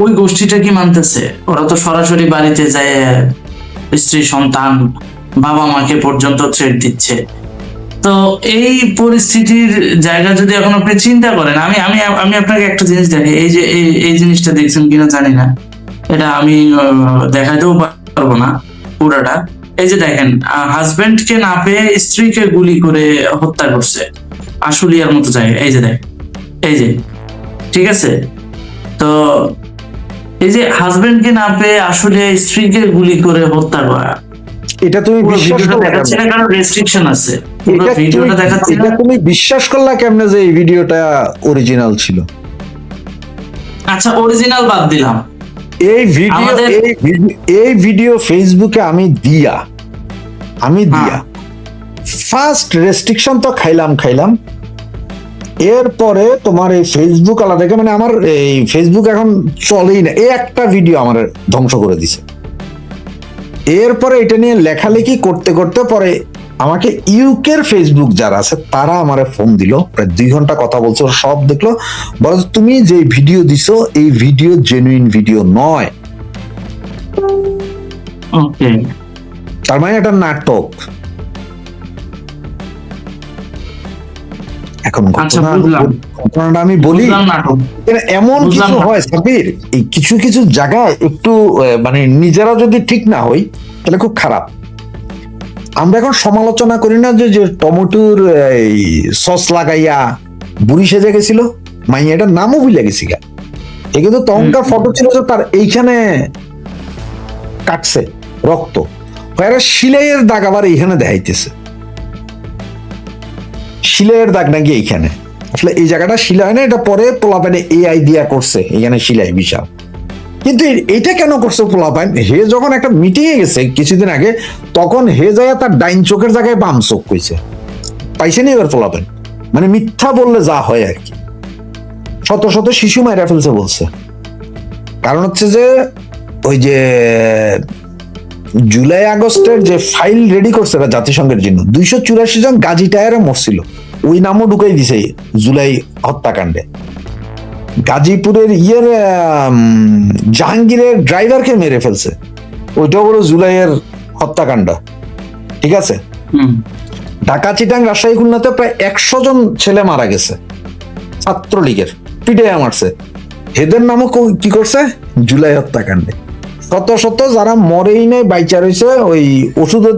[SPEAKER 2] ওই গোষ্ঠীটা কি মানতেছে? ওরা তো সরাসরি বাড়িতে যায় স্ত্রী, সন্তান, বাবা মাকে পর্যন্ত থ্রেট দিচ্ছে। তো এই পরিস্থিতির জায়গা যদি এখন আপনি চিন্তা করেন, আমি আমি আমি আপনাকে একটা জিনিস দেখি, এই যে এই জিনিসটা দেখছেন কিনা জানি না, এটা আমি দেখাতেও পারবো না পুরাটা। এই যে দেখেন, হাজবেন্ডকে না পেয়ে স্ত্রীকে গুলি করে হত্যা করছে আশুলিয়ার মতো জায়গায়। এই যে দেখেন, এই যে, ঠিক আছে, তো এই যে হাজবেন্ডকে না পেয়ে আশুলিয়া স্ত্রীকে গুলি করে হত্যা করা,
[SPEAKER 1] এটা তুমি বিশ্বাস
[SPEAKER 2] দেখাচ্ছে না, কারণ রেস্ট্রিকশন আছে। পুরো ভিডিওটা দেখাচ্ছে না।
[SPEAKER 1] তুমি বিশ্বাস করলা কেমনে যে এই ভিডিওটা অরিজিনাল ছিল?
[SPEAKER 2] আচ্ছা, অরিজিনাল বাদ দিলাম,
[SPEAKER 1] এই ভিডিও ফেসবুকে আমি দিয়া ফার্স্ট রেস্ট্রিকশন তো খাইলাম, এরপরে তোমার এই ফেসবুক আলাদা, মানে আমার এই ফেসবুক এখন চলেই না, এই একটা ভিডিও আমার ধ্বংস করে দিছে। এরপরে এটা নিয়ে লেখালেখি করতে করতে পরে আমাকে ইউকের ফেসবুক যারা আছে তারা আমারে ফোন দিল, প্রায় 2 ঘন্টা কথা বলছো, সব দেখলো, বলো তুমি যে ভিডিও দিছো এই ভিডিও জেনুইন ভিডিও নয়, তার মানে এটা নাটক। এখন ঘটনাটা আমি বলি, এমন কিছু হয় সাবির, এই কিছু কিছু জায়গায় একটু মানে নিজেরা যদি ঠিক না হই তাহলে খুব খারাপ। আমরা এখন সমালোচনা করি না যে টমেটোর সস লাগাইয়া বুড়ি সেজে গেছিল, মাইয়াটার নামও ভুলে গেছি গা, এ কিন্তু তখনকার ফটো ছিল যে তার এইখানে কাটছে রক্ত, সিলাইয়ের দাগ আবার এইখানে দেখাইতেছে, সিলাইয়ের দাগ নাকি এইখানে, আসলে এই জায়গাটা সিলাই হয় না, এটা পরে পোলাপাইনে এআই দিয়া করছে, এখানে সিলাই বিশাল। কিন্তু এটা কেন করছে পোলাপাইন? হে যখন একটা মিটিং এ গেছে কিছুদিন আগে, তখন হে যায় তার ডাইন চোখের জায়গায় বাম চোখ কইছে, পাইছে নি এবার পোলাপাইন, মানে মিথ্যা বললে যা হয় আর কি। শত শত শিশু মাইরা ফেলছে বলছে, কারণ হচ্ছে যে ওই যে জুলাই আগস্টের যে ফাইল রেডি করছে জাতিসংঘের জন্য, 284 জন গাজী টায়ারে মরছিল, ওই নামও ঢুকাই দিছে জুলাই হত্যাকাণ্ডে। গাজীপুরের জাহাঙ্গীরের ড্রাইভারকে মেরে ফেলছে, ওইটাও বড় জুলাইয়ের হত্যাকাণ্ড, ঠিক আছে। ঢাকা, চিটাং, রাজশাহী, খুলনাতে প্রায় 100 জন ছেলে মারা গেছে ছাত্রলীগের, পিটে মারছে, এদের নামও কি করছে জুলাই হত্যাকাণ্ডে। শত শত যারা মরেই নাই বাইচা রয়েছে, ওই ওষুধের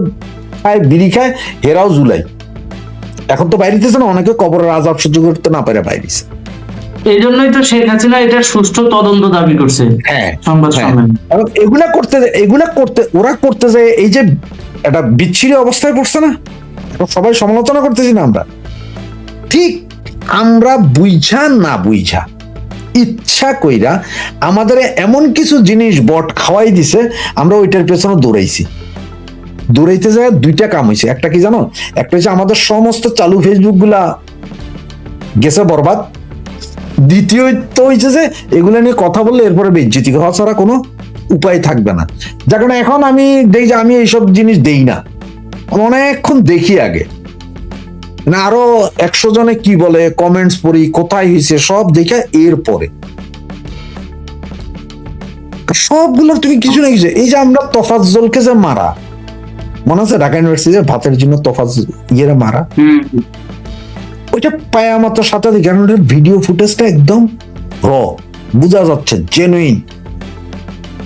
[SPEAKER 1] খায়, বিড়ি খায়, হেরাও জুলাই। এখন তো বাইরেছে না, অনেকে কবরের আযাব সহ্য করতে না পারে বাইরেছে।
[SPEAKER 2] এই জন্যই তো শেখ হাসিনা এটা সুষ্ঠু তদন্ত দাবি করছে।
[SPEAKER 1] হ্যাঁ,
[SPEAKER 2] সংবাদ সম্মেলন
[SPEAKER 1] এগুলা করতে ওরা করতে যায়, এই যে একটা বিচ্ছিরি অবস্থায় পড়ছে না, সবাই সমালোচনা করতেছি না আমরা, ঠিক আমরা বুঝা না বুঝা ইচ্ছা কইরা আমাদের এমন কিছু জিনিস বট খাওয়াই দিছে, আমরা ওইটার পেছনে দৌড়াইতে যায়। 2টা কাম হয়েছে, একটা কি জানো, একটা হচ্ছে আমাদের সমস্ত চালু ফেসবুক গুলা গেছে বরবাদ, দ্বিতীয়ত হয়েছে যে এগুলো নিয়ে কথা বললে এরপরে বেজ্জতি হওয়া ছাড়া কোনো উপায় থাকবে না। যার কারণে এখন আমি দেখি যে আমি এইসব জিনিস দেই না, আমি অনেকক্ষণ দেখি আগে না, আরো 100 জনে কি বলে কমেন্টস পড়ি, কোথায় হয়েছে সব দেখে এরপরে সবগুলোর তুমি কিছু না কিছু। এই যে আমরা তোফাজ্জলকে যে মারা, মনে আছে ঢাকা ইউনিভার্সিটি ভাতের জন্য ইয়েরা মারা, ওইটা পায়া মাত্র সাথে ভিডিও ফুটেজটা একদম র, বোঝা যাচ্ছে জেনুইন।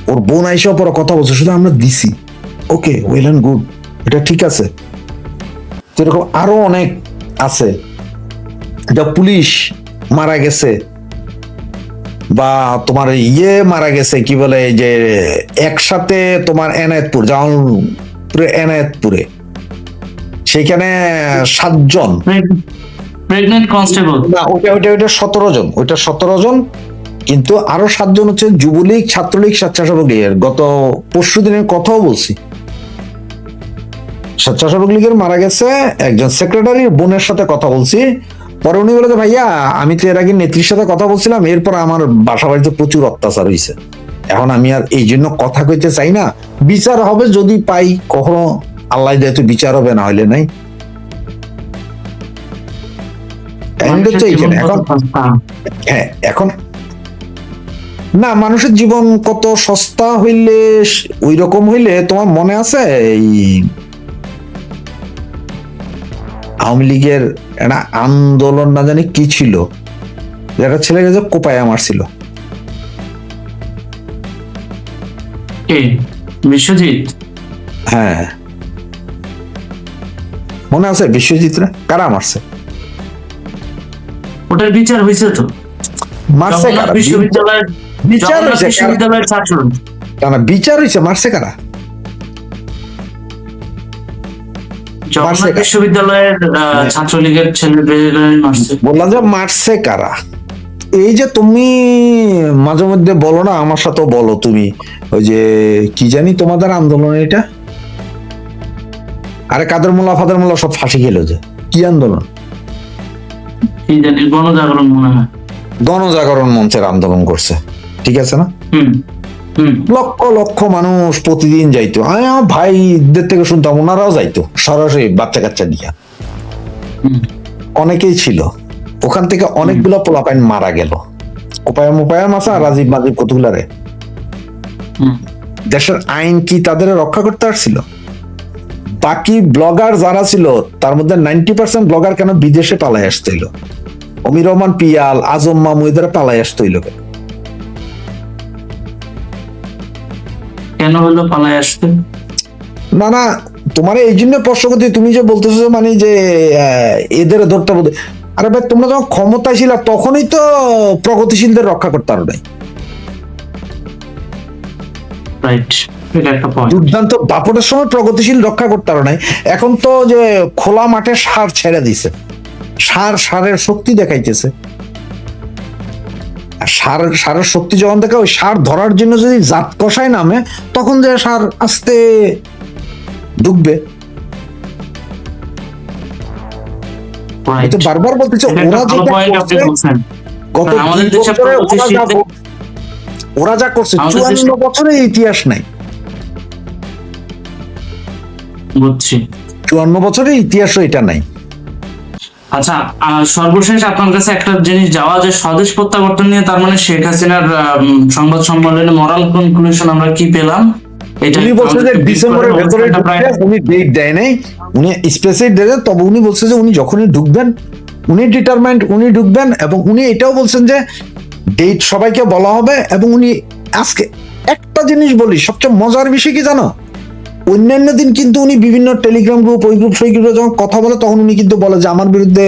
[SPEAKER 1] ওর বোন আইসা পরে কথা বলছে, শুধু আমরা দিছি, ওকে ওয়েল এন্ড গুড, এটা ঠিক আছে। এরকম আরো অনেক আছে, যা পুলিশ মারা গেছে বা তোমার ইয়ে মারা গেছে, কি বলে যে একসাথে তোমার এনায়েতপুর, জামালপুরে এনায়েতপুরে, সেখানে 7 জন
[SPEAKER 2] প্রেগন্যান্ট কনস্টেবল,
[SPEAKER 1] না ওইটা 17 জন, ওইটা 17 জন, কিন্তু আরো 7 জন হচ্ছে যুবলীগ, ছাত্রলীগ, স্বেচ্ছাসেবক লীগের। গত পরশু দিনের কথাও বলছি, স্বেচ্ছাসেবক লীগের মারা গেছে একজন সেক্রেটারির বোনের সাথে কথা বলছি। পরে উনি বলে, ভাইয়া আমি তো এর আগে নেত্রীর সাথে কথা বলছিলাম, এরপর আমার বাসা বাড়িতে প্রচুর অত্যাচার হয়েছে, এখন আমি আর এই জন্য কথা কইতে চাই না, বিচার হবে যদি পাই কখনো, আল্লাহ দেয় তো বিচার হবে, না হইলে নাই। হ্যাঁ এখন না, মানুষের জীবন কত সস্তা হইলে ওই রকম হইলে, তোমার মনে আছে এই আওয়ামী লীগের একটা আন্দোলন না জানি কি ছিল, একটা ছেলে গেছে কোপায় মারছিল,
[SPEAKER 2] বিশ্বজিৎ,
[SPEAKER 1] হ্যাঁ মনে আছে বিশ্বজিৎ রে, কারা মারছে?
[SPEAKER 2] ওটার বিচার হয়েছে তো,
[SPEAKER 1] মারছে কারা?
[SPEAKER 2] বিশ্ববিদ্যালয়ের ছাত্র,
[SPEAKER 1] না বিচার হয়েছে, মারছে কারা?
[SPEAKER 2] বিশ্ববিদ্যালয়ের ছাত্রলীগের ছেলেরা মারছে।
[SPEAKER 1] বললাম যে মারছে কারা? এই যে তুমি মাঝে মধ্যে বলো না, আমার সাথেও বলো তুমি, ওই যে কি জানি তোমাদের আন্দোলন এটা, আরে কাদের মোল্লা ফাদের মোল্লা সব ফাঁসি খেলো, যে কি আন্দোলন
[SPEAKER 2] কি জানি, গণজাগরণ মনে হয়,
[SPEAKER 1] গণজাগরণ মঞ্চের আন্দোলন করছে, ঠিক আছে না? লক্ষ লক্ষ মানুষ প্রতিদিন যাইতো, আমি আমার ভাইদের থেকে শুনতাম ওনারাও যাইতো সরাসরি বাচ্চা কাচ্চা নিয়ে, অনেকেই ছিল ওখান থেকে, অনেকগুলো পোলাপাইন মারা গেল, কোপায় মোপায়াম আছে আর রাজীব মাজিব কতগুলারে। দেশের আইন কি তাদের রক্ষা করতে পারছিল? বাকি ব্লগার যারা ছিল তার মধ্যে 90% ব্লগার কেন বিদেশে পালাই আসতে হইলো? অমির রহমান পিয়াল, আজম মামু এদের পালাই আসতে হইলো
[SPEAKER 2] কেন হলো পালাই আসতে?
[SPEAKER 1] না না, তোমার এই জন্য প্রশ্ন করতে, তুমি যে বলতেছো মানে যে এদের ধরতে বলতে, আরে ভাই তোমরা যখন ক্ষমতায় ছিল তখনই তো প্রগতিশীলদের রক্ষা করতে পারো নাই। দুর্দান্ত দাপটের সময় প্রগতিশীল রক্ষা করতে পারো নাই, এখন তো যে খোলা মাঠে সার ছেড়ে দিছে, সারের শক্তি দেখাইতেছে, সারের শক্তি যখন দেখে, ওই সার ধরার জন্য যদি জাত কষায় নামে, তখন যে সার আস্তে ঢুকবে। বারবার বলতেছে ওরা যা করছে 54 বছরের ইতিহাস নাই, 54 বছরের ইতিহাসও এটা নাই।
[SPEAKER 2] আচ্ছা, সর্বশেষ আপনার কাছে একটা জিনিস যাওয়া, যে স্বদেশ প্রত্যাবর্তন নিয়ে, তার মানে শেখ হাসিনার সংবাদ সম্মেলনে মরাল কনক্লুশন আমরা কি পেলাম?
[SPEAKER 1] উনি বলছে যে ডিসেম্বরের ভেতরে উনি ডেট দেয় নাই, উনি স্পেসিফিক দেন, তবে উনি বলছে যে উনি যখনই ঢুকবেন উনি ডিটারমাইন্ড, উনি ঢুকবেন, এবং উনি এটাও বলছেন যে ডেট সবাইকে বলা হবে। এবং উনি আজকে একটা জিনিস বলি, সবচেয়ে মজার বিষয় কি জানো, অন্যান্য দিন কিন্তু উনি বিভিন্ন টেলিগ্রাম গ্রুপ, ওই গ্রুপ সেই গ্রুপে যখন কথা বলে, তখন উনি কিন্তু বলে যে আমার বিরুদ্ধে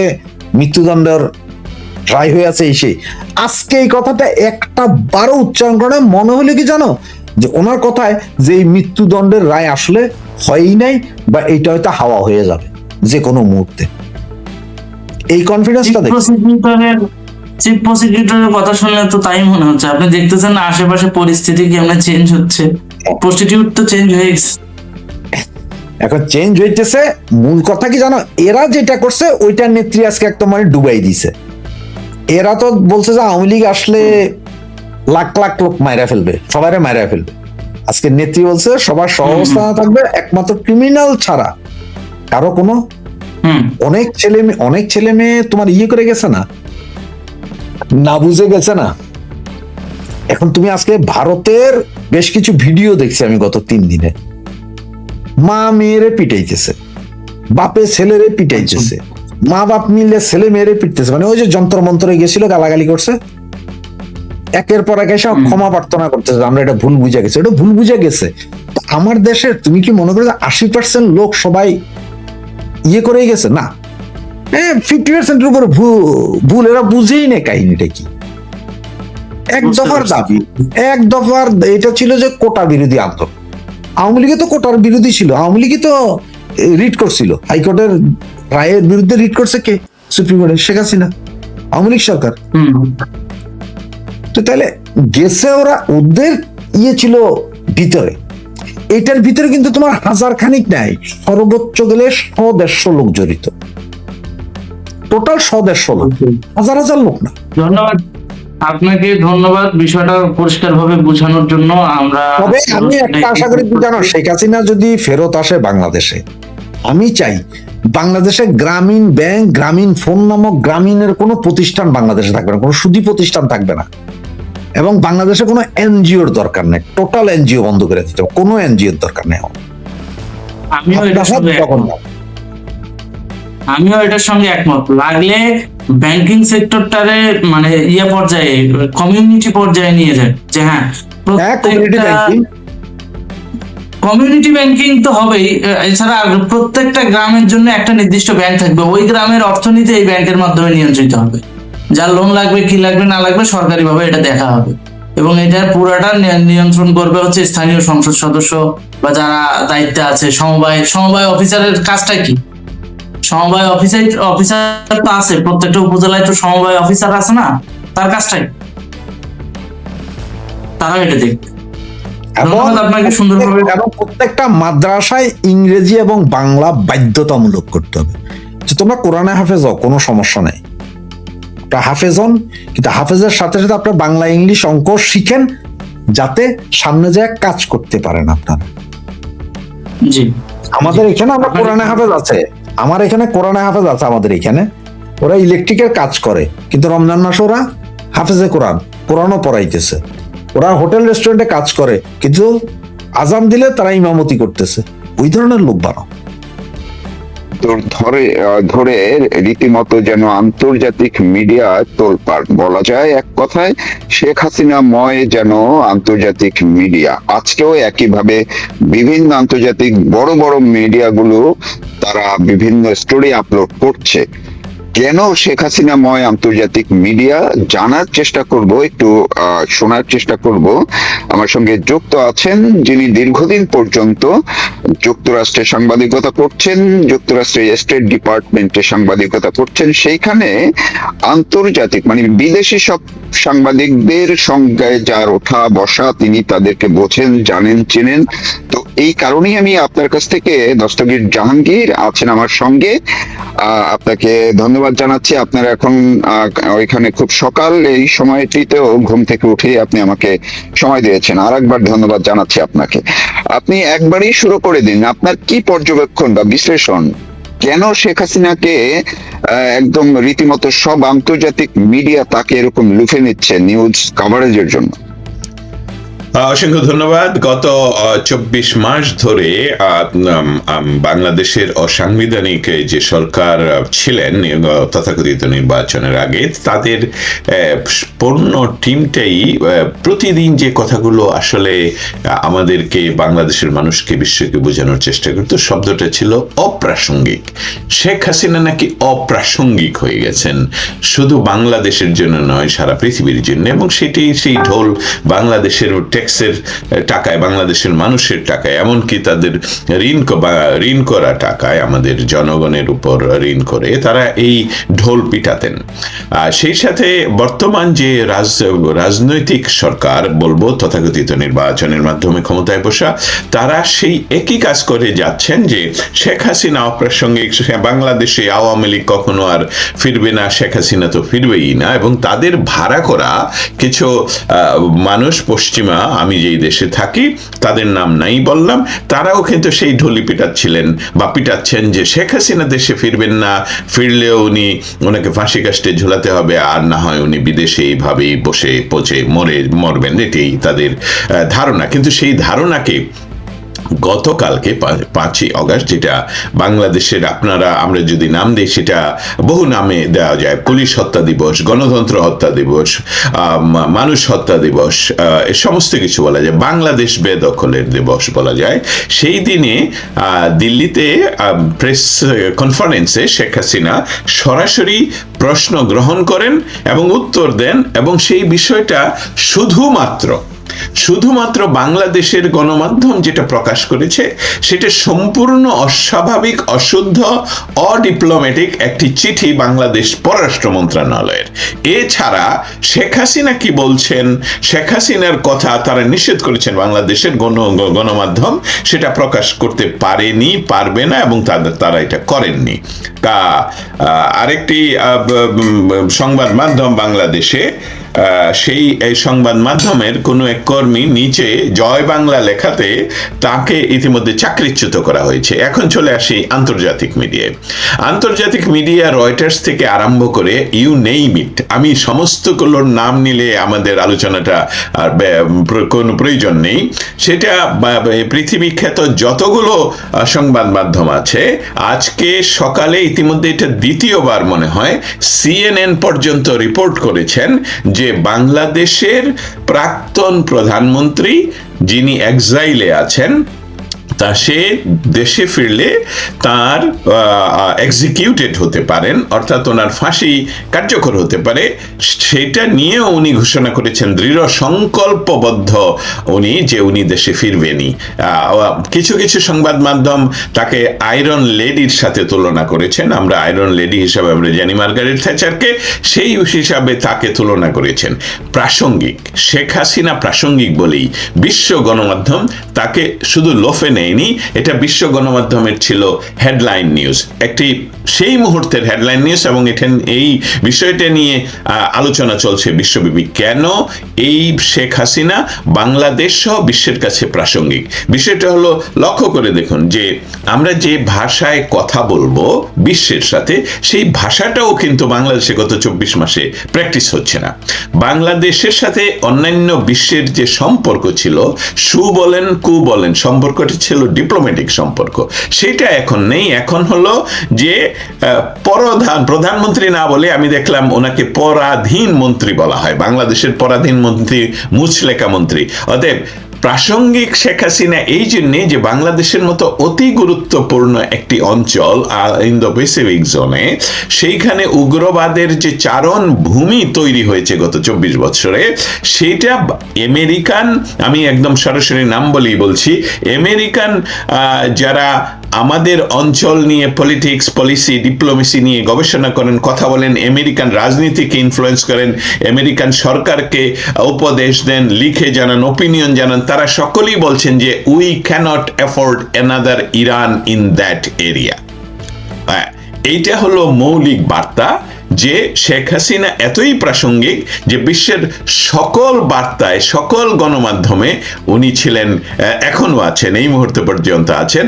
[SPEAKER 1] মৃত্যুদণ্ডের রায় হয়ে আছে, এই সেই। আজকে এই কথাটা একটা বারো উচ্চারণ করে, মনে হলো কি জানো, যে ওনার কথায় যে এই মৃত্যুদণ্ডের রায় আসলে হয়ই নাই, বা এইটা হয়তো হাওয়া হয়ে যাবে যে কোনো মুহূর্তে। এই কনফিডেন্সটা
[SPEAKER 2] চিফ প্রসিকিউটরের কথা শুনলে তো তাই মনে হচ্ছে। আপনি দেখতেছেন না আশেপাশে পরিস্থিতি কেমন চেঞ্জ হচ্ছে, প্রস্টিটিউট তো চেঞ্জ হয়ে গেছে,
[SPEAKER 1] এখন চেঞ্জ হইতেছে। মূল কথা কি জানো, এরা যেটা করছে ওইটার নেত্রী আজকে একদম মানে ডুবাই দিছে। এরা তো বলছে যে আওয়ামী লীগ আসলে লাখ লাখ লোক মাইরা ফেলবে, সবাই মাইরা ফেলবে। আজকে নেত্রী বলছে সবার সহাবস্থানে থাকবে, একমাত্র ক্রিমিনাল ছাড়া কারো কোনো, অনেক ছেলে মেয়ে তোমার করে গেছে না বুঝে গেছে না। এখন তুমি আজকে ভারতের বেশ কিছু ভিডিও দেখছি আমি গত 3 দিনে, মা মেয়েরে পিটাইতেছে, বাপে ছেলেরে পিটাইতেছে, মা বাপ মিলে ছেলে মেয়েরে পিটতেছে। মানে ওই যে যন্ত্র মন্ত্রে গেছিল, গালাগালি করছে, একের পর এক এসে ক্ষমা প্রার্থনা করতেছে, আমরা এটা ভুল বুঝে গেছে, এটা ভুল বুঝে গেছে। আমার দেশের তুমি কি মনে করো যে 80% লোক সবাই করেই গেছে? না, 50% উপর ভুল, এরা বুঝেই না কাহিনীটা কি। এক দফার এটা ছিল যে কোটা বিরোধী আন্দোলন। আওয়ামী লীগে তো কোটার বিরোধী ছিল, আওয়ামী লীগই তো রিট করছিল, হাইকোর্টের রায়ের বিরুদ্ধে রিট করছে কে? সুপ্রিম কোর্টে শেখ হাসিনা, আওয়ামী লীগ সরকার। তো তাহলে গেছে ওরা, ওদের ছিল ভিতরে, এটার ভিতরে কিন্তু তোমার হাজার খানিক নাই, সর্বোচ্চ গেলে 100-150 লোক জড়িত, টোটাল 100-150 লোক, হাজার হাজার লোক না।
[SPEAKER 2] ধন্যবাদ আপনাকে, ধন্যবাদ বিষয়টা পরিষ্কার ভাবে বোঝানোর জন্য।
[SPEAKER 1] তবে আমি একটা আশা করি জানো, শেখ হাসিনা যদি ফেরত আসে বাংলাদেশে, আমি চাই বাংলাদেশে গ্রামীণ ব্যাংক, গ্রামীণ ফোন নামক গ্রামীণের কোনো প্রতিষ্ঠান বাংলাদেশে থাকবে না, কোনো সুদী প্রতিষ্ঠান থাকবে না, এবং বাংলাদেশে কোনো এনজিওর দরকার নেই, টোটাল এনজিও বন্ধ করে দিতে হবে, কোনো এনজিওর দরকার নেই।
[SPEAKER 2] আমিও এটার সঙ্গে একমত। লাগলে ব্যাংকিং সেক্টরটারে মানে পর্যায়ে, কমিউনিটি পর্যায়ে নিয়ে যায়, যে হ্যাঁ কমিউনিটি ব্যাংকিং তো হবেই, এছাড়া প্রত্যেকটা গ্রামের জন্য একটা নির্দিষ্ট ব্যাংক থাকবে, ওই গ্রামের অর্থনীতি এই ব্যাংকের মাধ্যমে নিয়ন্ত্রিত হবে, যার লোন লাগবে কি লাগবে না লাগবে সরকারি ভাবে এটা দেখা হবে, এবং এটার পুরাটা নিয়ন্ত্রণ করবে হচ্ছে স্থানীয় সংসদ সদস্য বা যারা দায়িত্বে আছে, সমবায় অফিসারের কাজটা কি? সমবায় অফিসার তো আছে, প্রত্যেকটা উপজেলায় তো সমবায় অফিসার আছে না, তার কাজটাই তারা এটা দেখবে। আপনাকে সুন্দরভাবে,
[SPEAKER 1] এবং প্রত্যেকটা মাদ্রাসায় ইংরেজি এবং বাংলা বাধ্যতামূলক করতে হবে। যে তোমরা কোরআনে হাফেজ হও, কোনো সমস্যা নেই, হাফেজ হন, কিন্তু হাফেজের সাথে সাথে আপনার বাংলা ইংলিশ অঙ্ক শিখেন, যাতে সামনে যায় কাজ করতে পারেন আপনারা।
[SPEAKER 2] জি,
[SPEAKER 1] আমাদের এখানে আমরা কোরআনে হাফেজ আছে, আমার এখানে কোরআনে হাফেজ আছে, আমাদের এখানে ওরা ইলেকট্রিকের কাজ করে, কিন্তু রমজান মাসে ওরা হাফেজে কোরআনও পড়াইতেছে, ওরা হোটেল রেস্টুরেন্টে কাজ করে, কিন্তু আজান দিলে তারা ইমামতি করতেছে। ওই ধরনের লোক বানাও।
[SPEAKER 3] ধরে রীতিমতো যেন আন্তর্জাতিক মিডিয়া তোলপাড়, বলা যায় এক কথায় শেখ হাসিনা ময় যেন আন্তর্জাতিক মিডিয়া। আজকেও একইভাবে বিভিন্ন আন্তর্জাতিক বড় বড় মিডিয়াগুলো তারা বিভিন্ন স্টোরি আপলোড করছে। কেন শেখ হাসিনা ময় আন্তর্জাতিক মিডিয়া জানার চেষ্টা করব, একটু শোনার চেষ্টা করব। আমার সঙ্গে যুক্ত আছেন যিনি দীর্ঘদিন পর্যন্ত যুক্তরাষ্ট্রে সাংবাদিকতা করছেন, যুক্তরাষ্ট্রের স্টেট ডিপার্টমেন্টে সাংবাদিকতা করছেন, সেইখানে আন্তর্জাতিক মানে বিদেশি সব সাংবাদিকদের সঙ্গে যার ওঠা বসা, তিনি তাদেরকে বোঝেন, জানেন, চেনেন। তো এই কারণেই আমি আপনার কাছ থেকে, দস্তগীর জাহাঙ্গীর আছেন আমার সঙ্গে, আপনাকে ধন্যবাদ জানাচ্ছি। আপনার এখন ওইখানে খুব সকাল, এই সময়টিতেও ঘুম থেকে উঠে আপনি আমাকে সময় দিয়েছেন, আর একবার ধন্যবাদ জানাচ্ছি আপনাকে। আপনি একবারই শুরু করে দিন, আপনার কি পর্যবেক্ষণ বা বিশ্লেষণ, কেন শেখ হাসিনাকে একদম রীতিমতো সব আন্তর্জাতিক মিডিয়া তাকে এরকম লুফে নিচ্ছে নিউজ কভারেজের জন্য?
[SPEAKER 4] অসংখ্য ধন্যবাদ। গত 24 মাস ধরে বাংলাদেশের অসাংবিধানিক যে সরকার ছিলেন তথাকথিত নির্বাচনের আগে, তাদের পূর্ণ টিমটাই প্রতিদিন যে কথাগুলো আসলে আমাদেরকে, বাংলাদেশের মানুষকে, বিশ্বকে বোঝানোর চেষ্টা করতো, শব্দটা ছিল অপ্রাসঙ্গিক। শেখ হাসিনা নাকি অপ্রাসঙ্গিক হয়ে গেছেন, শুধু বাংলাদেশের জন্য নয়, সারা পৃথিবীর জন্য। এবং সেটি সেই ঢোল বাংলাদেশের ট্যাক্সের টাকায়, বাংলাদেশের মানুষের টাকায়, এমনকি তাদের ঋণ করা টাকায়, আমাদের জনগণের উপর ঋণ করে তারা এই ঢোল পিটাতেন। সেই সাথে বর্তমান যে রাজনৈতিক সরকার বলবো, তথাকথিত নির্বাচনের মাধ্যমে ক্ষমতায় বসা, তারা সেই একই কাজ করে যাচ্ছেন যে শেখ হাসিনা অপ্রাসঙ্গিক, বাংলাদেশে আওয়ামী লীগ কখনো আর ফিরবে না, শেখ হাসিনা তো ফিরবেই না। এবং তাদের ভাড়া করা কিছু মানুষ, পশ্চিমা, আমি যেই দেশে থাকি তাদের নাম নাই বললাম, তারাও কিন্তু সেই ঢলি পিটাচ্ছিলেন বা পিটাচ্ছেন যে শেখ হাসিনা দেশে ফিরবেন না, ফিরলেও ওনাকে ফাঁসি কাস্টে ঝুলাতে হবে, আর না হয় উনি বিদেশে এইভাবেই বসে পচে মরবেন, এটাই তাদের ধারণা। কিন্তু সেই ধারণাকে গতকালকে 5ই অগস্ট, যেটা বাংলাদেশের আমরা যদি নাম দিই সেটা বহু নামে দেওয়া যায়, পুলিশ হত্যা দিবস, গণতন্ত্র হত্যা দিবস, মানুষ হত্যা দিবস, এ সমস্ত কিছু বলা যায়, বাংলাদেশ বেদখলের দিবস বলা যায়। সেই দিনে দিল্লিতে প্রেস কনফারেন্সে শেখ হাসিনা সরাসরি প্রশ্ন গ্রহণ করেন এবং উত্তর দেন, এবং সেই বিষয়টা শুধুমাত্র বাংলাদেশের গণমাধ্যম যেটা প্রকাশ করেছে সেটা সম্পূর্ণ অস্বাভাবিক, অশুদ্ধ, অডিপ্লোম্যাটিক একটি চিঠি বাংলাদেশ পররাষ্ট্র মন্ত্রণালয়ের। এছাড়া শেখ হাসিনা কি বলছেন, শেখ হাসিনার কথা তারা নিষেধ করেছেন, বাংলাদেশের গণমাধ্যম সেটা প্রকাশ করতে পারেনি, পারবে না, এবং তারা এটা করেননি। আরেকটি সংবাদ মাধ্যম বাংলাদেশে, সেই সংবাদ মাধ্যমের কোনো এক কর্মী নিচে জয় বাংলা লেখাতে তাকে ইতিমধ্যে চাকরিচ্যুত করা হয়েছে। এখন চলে আসি আন্তর্জাতিক মিডিয়ায়। আন্তর্জাতিক মিডিয়া রয়টার্স থেকে আরম্ভ করে ইউ নেইম ইট, আমি সমস্তগুলোর নাম নিলে আমাদের আলোচনাটা আর কোনো প্রয়োজন নেই। সেটা পৃথিবী খ্যাত যতগুলো সংবাদ মাধ্যম আছে, আজকে সকালে ইতিমধ্যে এটা দ্বিতীয়বার মনে হয় CNN পর্যন্ত রিপোর্ট করেছেন যে বাংলাদেশের প্রাক্তন প্রধানমন্ত্রী, যিনি এক্সাইলে আছেন, তা সে দেশে ফিরলে তার এক্সিকিউটেড হতে পারেন, অর্থাৎ ওনার ফাঁসি কার্যকর হতে পারে, সেটা নিয়েও উনি ঘোষণা করেছেন, দৃঢ় সংকল্পবদ্ধ উনি দেশে ফিরবেনই। কিছু সংবাদ মাধ্যম তাকে আয়রন লেডির সাথে তুলনা করেছেন, আমরা আয়রন লেডি হিসাবে আমরা জানি মার্গারেট থ্যাচারকে, সেই হিসাবে তাকে তুলনা করেছেন। প্রাসঙ্গিক, শেখ হাসিনা প্রাসঙ্গিক বলেই বিশ্ব গণমাধ্যম তাকে শুধু লোফে নেয়নি, এটা বিশ্ব গণমাধ্যমের ছিল হেডলাইন নিউজ, একটি সেই মুহূর্তের হেডলাইন নিউজ, এবং এই বিষয়টা নিয়ে আলোচনা চলছে বিশ্বব্যাপী। কেন এই শেখ হাসিনা বাংলাদেশ সহ বিশ্বের কাছে প্রাসঙ্গিক? বিষয়টা হলো, লক্ষ্য করে দেখুন যে আমরা যে ভাষায় কথা বলবো বিশ্বের সাথে, সেই ভাষাটাও কিন্তু বাংলাদেশে গত 24 মাসে প্র্যাকটিস হচ্ছে না। বাংলাদেশের সাথে অন্যান্য বিশ্বের যে সম্পর্ক ছিল, বলেন কু বলেন, সম্পর্কটি ছিল ডিপ্লোম্যাটিক সম্পর্ক, সেটা এখন নেই। এখন হলো যে প্রধানমন্ত্রী না বলে আমি দেখলাম ওনাকে পরাধীন মন্ত্রী বলা হয়, বাংলাদেশের পরাধীন মন্ত্রী, মুচলেকা মন্ত্রী। অতএব প্রাসঙ্গিক শেখ হাসিনা এই জন্যে যে বাংলাদেশের মতো অতি গুরুত্বপূর্ণ একটি অঞ্চল ইন্দো প্যাসিফিক জোনে, সেইখানে উগ্রবাদের যে চারণ ভূমি তৈরি হয়েছে গত 24 বছরে, সেটা আমেরিকান, আমি একদম সরাসরি নাম বলেই বলছি, আমেরিকান যারা আমাদের অঞ্চল নিয়ে পলিটিক্স, পলিসি, ডিপ্লোমেসি নিয়ে গবেষণা করেন, কথা বলেন, আমেরিকান রাজনীতিকে ইনফ্লুয়েন্স করেন, আমেরিকান সরকারকে উপদেশ দেন, লিখে জানান, ওপিনিয়ন জানান, তারা সকলেই বলছেন যে we can't afford another Iran in that area. এইটা হলো মৌলিক বার্তা যে শেখ হাসিনা এতই প্রাসঙ্গিক যে বিশ্বের সকল বার্তায়, সকল গণমাধ্যমে উনি ছিলেন, এখনো আছেন, এই মুহূর্তে পর্যন্ত আছেন।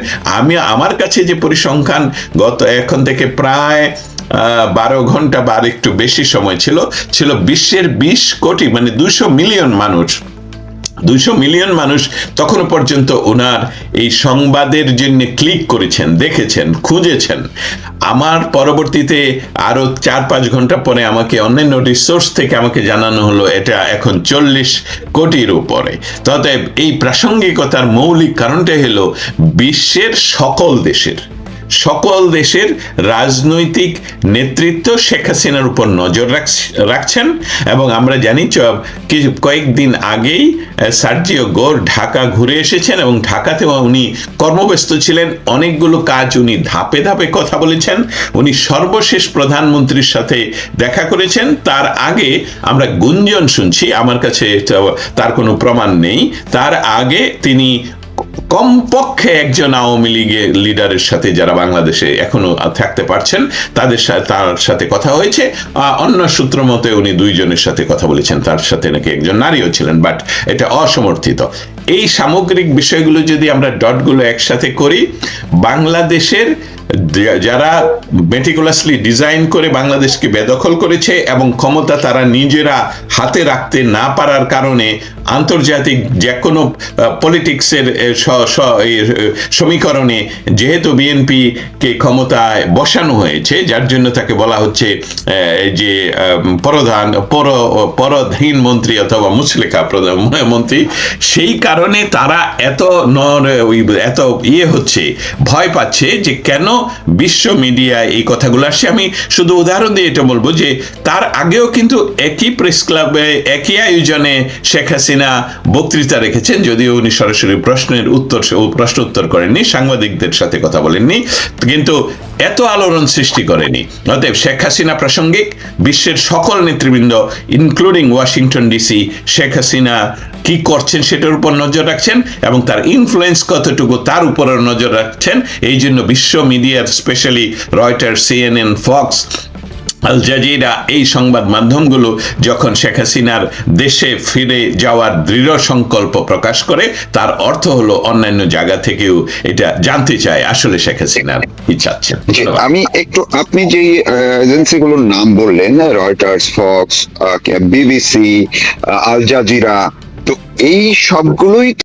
[SPEAKER 4] আমার কাছে যে পরিসংখ্যান এখন থেকে প্রায় 12 ঘন্টা বা একটু বেশি সময় ছিল বিশ্বের 20 কোটি, মানে 200 মিলিয়ন মানুষ তখনো পর্যন্ত ওনার এই সংবাদের জন্য ক্লিক করেছেন, দেখেছেন, খুঁজেছেন। আমার পরবর্তীতে আরো 4-5 ঘন্টা পরে আমাকে অন্যান্য রিসোর্স থেকে আমাকে জানানো হলো এটা এখন 40 কোটির উপরে। তবে এই প্রাসঙ্গিকতার মৌলিক কারণটা হলো বিশ্বের সকল দেশের সকল দেশের রাজনৈতিক নেতৃত্ব শেখ হাসিনার উপর নজর রাখছেন। এবং আমরা জানি কয়েকদিন আগেই সার্জিও গোর ঢাকা ঘুরে এসেছেন এবং ঢাকাতে উনি কর্মব্যস্ত ছিলেন, অনেকগুলো কাজ উনি ধাপে ধাপে কথা বলেছেন। উনি সর্বশেষ প্রধানমন্ত্রীর সাথে দেখা করেছেন। তার আগে আমরা গুঞ্জন শুনছি, আমার কাছে তার কোনো প্রমাণ নেই, তার আগে তিনি কমপক্ষে একজন আওয়ামী লীগের লিডারের সাথে, যারা বাংলাদেশে এখনো থাকতে পারছেন, তার সাথে কথা হয়েছে। অন্য সূত্র মতে উনি 2 জনের সাথে কথা বলেছেন, তার সাথে নাকি একজন নারীও ছিলেন, বাট এটা অসমর্থিত। এই সামগ্রিক বিষয়গুলো যদি আমরা ডটগুলো একসাথে করি, বাংলাদেশের যারা মেটিকুলাসলি ডিজাইন করে বাংলাদেশকে বেদখল করেছে এবং ক্ষমতা তারা নিজেরা হাতে রাখতে না পারার কারণে আন্তর্জাতিক যে কোনো পলিটিক্সের সমীকরণে যেহেতু বিএনপি কে ক্ষমতায় বসানো হয়েছে, যার জন্য তাকে বলা হচ্ছে যে পরধীন মন্ত্রী অথবা মুসলেখা মন্ত্রী, সেই কারণে তারা এত হচ্ছে, ভয় পাচ্ছে যে কেন বিশ্ব মিডিয়ায় এই কথাগুলো আসছে। আমি শুধু উদাহরণ দিয়ে এটা বলবো যে তার আগেও কিন্তু একই প্রেস ক্লাবে একই আয়োজনে শেখ হাসিনা বক্তৃতা রেখেছেন, যদিও উনি সরাসরি প্রশ্ন উত্তর করেননি, সাংবাদিকদের সাথে কথা বলেননি, কিন্তু এত আলোড়ন সৃষ্টি করেনি। অতএব শেখ হাসিনা প্রাসঙ্গিক, বিশ্বের সকল নেতৃবৃন্দ including Washington DC Sheikh Hasina কি করছেন সেটার উপর নজর রাখছেন এবং তার ইনফ্লুয়েন্স কতটুকু তার উপরও নজর রাখছেন। এই জন্য বিশ্ব মিডিয়ার, specially Reuters, CNN, Fox, Al Jazeera, এই সংবাদ মাধ্যমগুলো যখন শেখ হাসিনার দেশে ফিরে যাওয়ার দৃঢ় সংকল্প প্রকাশ করে, তার অর্থ হলো অন্যান্য জায়গা থেকেও এটা জানতে চায় আসলে শেখ হাসিনার কি চাচ্ছেন।
[SPEAKER 3] আমি একটু, আপনি যে এজেন্সিগুলোর নাম বললেন, Reuters, Fox, BBC, Al Jazeera, তো এই সবগুলোই